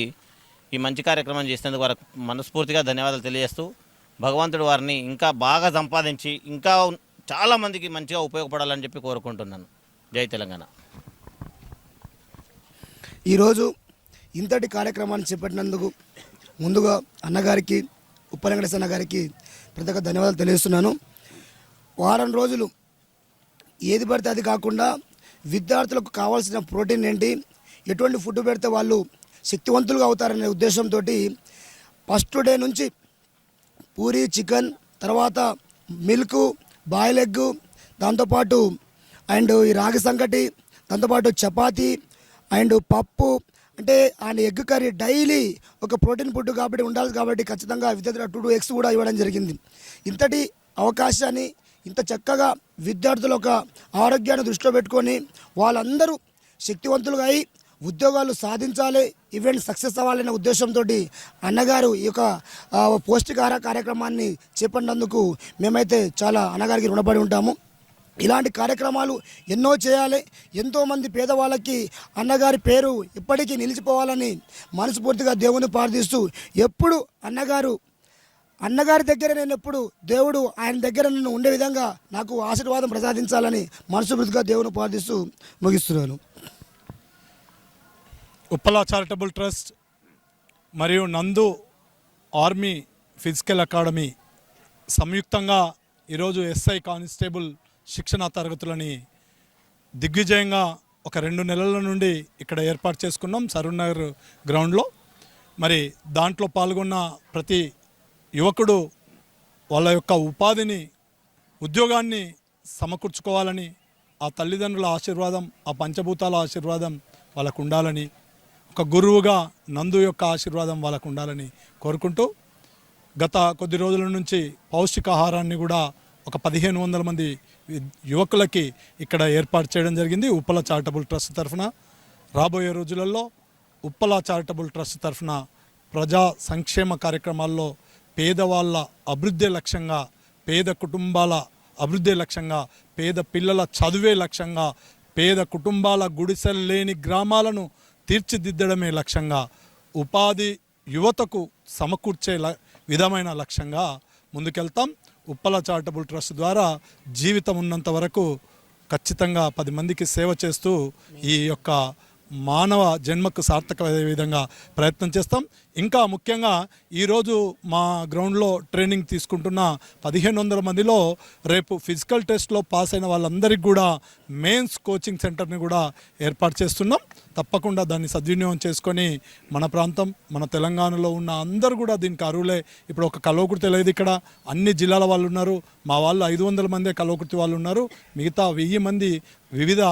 ఈ మంచి కార్యక్రమం చేసినందుకు వారికి మనస్ఫూర్తిగా ధన్యవాదాలు తెలియజేస్తూ భగవంతుడు వారిని ఇంకా బాగా సంపాదించి ఇంకా చాలామందికి మంచిగా ఉపయోగపడాలని చెప్పి కోరుకుంటున్నాను. జై తెలంగాణ. ఈరోజు ఇంతటి కార్యక్రమాన్ని చేపట్టినందుకు ముందుగా అన్నగారికి ఉప్పల వెంకటేశ్వర అన్న గారికి ప్రత్యేక ధన్యవాదాలు తెలియజేస్తున్నాను. వారం రోజులు ఏది పడితే అది కాకుండా విద్యార్థులకు కావాల్సిన ప్రోటీన్ ఏంటి, ఎటువంటి ఫుడ్ పెడితే వాళ్ళు శక్తివంతులుగా అవుతారనే ఉద్దేశంతో ఫస్ట్ డే నుంచి పూరి చికెన్, తర్వాత మిల్క్, బాయిల్ ఎగ్, దాంతోపాటు అండ్ ఈ రాగి సంకటి, దాంతోపాటు చపాతీ అండ్ పప్పు, అంటే ఆయన ఎగ్ కర్రీ డైలీ ఒక ప్రోటీన్ ఫుడ్ కాబట్టి ఉండాలి కాబట్టి ఖచ్చితంగా విద్యార్థులు 2 eggs కూడా ఇవ్వడం జరిగింది. ఇంతటి అవకాశాన్ని ఇంత చక్కగా విద్యార్థుల ఒక ఆరోగ్యాన్ని దృష్టిలో పెట్టుకొని వాళ్ళందరూ శక్తివంతులుగా అయి ఉద్యోగాలు సాధించాలి, ఈవెంట్ సక్సెస్ అవ్వాలనే ఉద్దేశంతో అన్నగారు ఈ యొక్క పౌష్టికాహార కార్యక్రమాన్ని చేపట్టినందుకు మేమైతే చాలా అన్నగారికి రుణపడి ఉంటాము. ఇలాంటి కార్యక్రమాలు ఎన్నో చేయాలి. ఎంతోమంది పేదవాళ్ళకి అన్నగారి పేరు ఇప్పటికీ నిలిచిపోవాలని మనస్ఫూర్తిగా దేవుని ప్రార్థిస్తూ, ఎప్పుడు అన్నగారి దగ్గర నేను ఎప్పుడు దేవుడు ఆయన దగ్గర నన్ను ఉండే విధంగా నాకు ఆశీర్వాదం ప్రసాదించాలని మనస్ఫూర్తిగా దేవుని ప్రార్థిస్తూ ముగిస్తున్నాను. ఉప్పల చారిటబుల్ ట్రస్ట్ మరియు నందు ఆర్మీ ఫిజికల్ అకాడమీ సంయుక్తంగా ఈరోజు ఎస్ఐ కానిస్టేబుల్ శిక్షణా తరగతులని దిగ్విజయంగా ఒక 2 నెలల నుండి ఇక్కడ ఏర్పాటు చేసుకున్నాం సరూర్ నగర్ గ్రౌండ్లో. మరి దాంట్లో పాల్గొన్న ప్రతి యువకుడు వాళ్ళ యొక్క ఉపాధిని, ఉద్యోగాన్ని సమకూర్చుకోవాలని, ఆ తల్లిదండ్రుల ఆశీర్వాదం, ఆ పంచభూతాల ఆశీర్వాదం వాళ్ళకు ఉండాలని, ఒక గురువుగా నందు యొక్క ఆశీర్వాదం వాళ్ళకు ఉండాలని కోరుకుంటూ, గత కొద్ది రోజుల నుంచి పౌష్టికాహారాన్ని కూడా ఒక 1500 మంది యువకులకి ఇక్కడ ఏర్పాటు చేయడం జరిగింది ఉప్పల చారిటబుల్ ట్రస్ట్ తరఫున. రాబోయే రోజులలో ఉప్పల చారిటబుల్ ట్రస్ట్ తరఫున ప్రజా సంక్షేమ కార్యక్రమాల్లో పేదవాళ్ళ అభివృద్ధి లక్ష్యంగా, పేద కుటుంబాల అభివృద్ధి లక్ష్యంగా, పేద పిల్లల చదువే లక్ష్యంగా, పేద కుటుంబాల గుడిసెలు లేని గ్రామాలను తీర్చిదిద్దడమే లక్ష్యంగా, ఉపాధి యువతకు సమకూర్చే విధమైన లక్ష్యంగా ముందుకెళ్తాం. ఉప్పల చారిటబుల్ ట్రస్ట్ ద్వారా జీవితం ఉన్నంత వరకు ఖచ్చితంగా 10 మందికి సేవ చేస్తూ ఈ యొక్క మానవ జన్మకు సార్థకమయ్యే విధంగా ప్రయత్నం చేస్తాం. ఇంకా ముఖ్యంగా ఈరోజు మా గ్రౌండ్లో ట్రైనింగ్ తీసుకుంటున్న 1500 మందిలో రేపు ఫిజికల్ టెస్ట్లో పాస్ అయిన వాళ్ళందరికీ కూడా మెయిన్స్ కోచింగ్ సెంటర్ని కూడా ఏర్పాటు చేస్తున్నాం. తప్పకుండా దాన్ని సద్వినియోగం చేసుకొని మన ప్రాంతం, మన తెలంగాణలో ఉన్న అందరూ కూడా దీనికి అర్హులే. ఇప్పుడు ఒక కల్వకుర్తి లేదు, ఇక్కడ అన్ని జిల్లాల వాళ్ళు ఉన్నారు. మా వాళ్ళు 500 మందే కల్వకుర్తి వాళ్ళు ఉన్నారు, మిగతా 1000 మంది వివిధ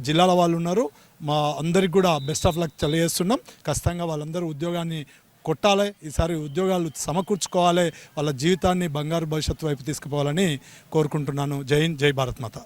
జిల్లాల వాళ్ళు ఉన్నారు. మా అందరికి కూడా బెస్ట్ ఆఫ్ లక్ తెలియజేస్తున్నాం. ఖచ్చితంగా వాళ్ళందరూ ఉద్యోగాన్ని కొట్టాలి, ఈసారి ఉద్యోగాలు సమకూర్చుకోవాలి, వాళ్ళ జీవితాన్ని బంగారు భవిష్యత్తు వైపు తీసుకుపోవాలని కోరుకుంటున్నాను. జై హింద్, జై భారత్ మాత.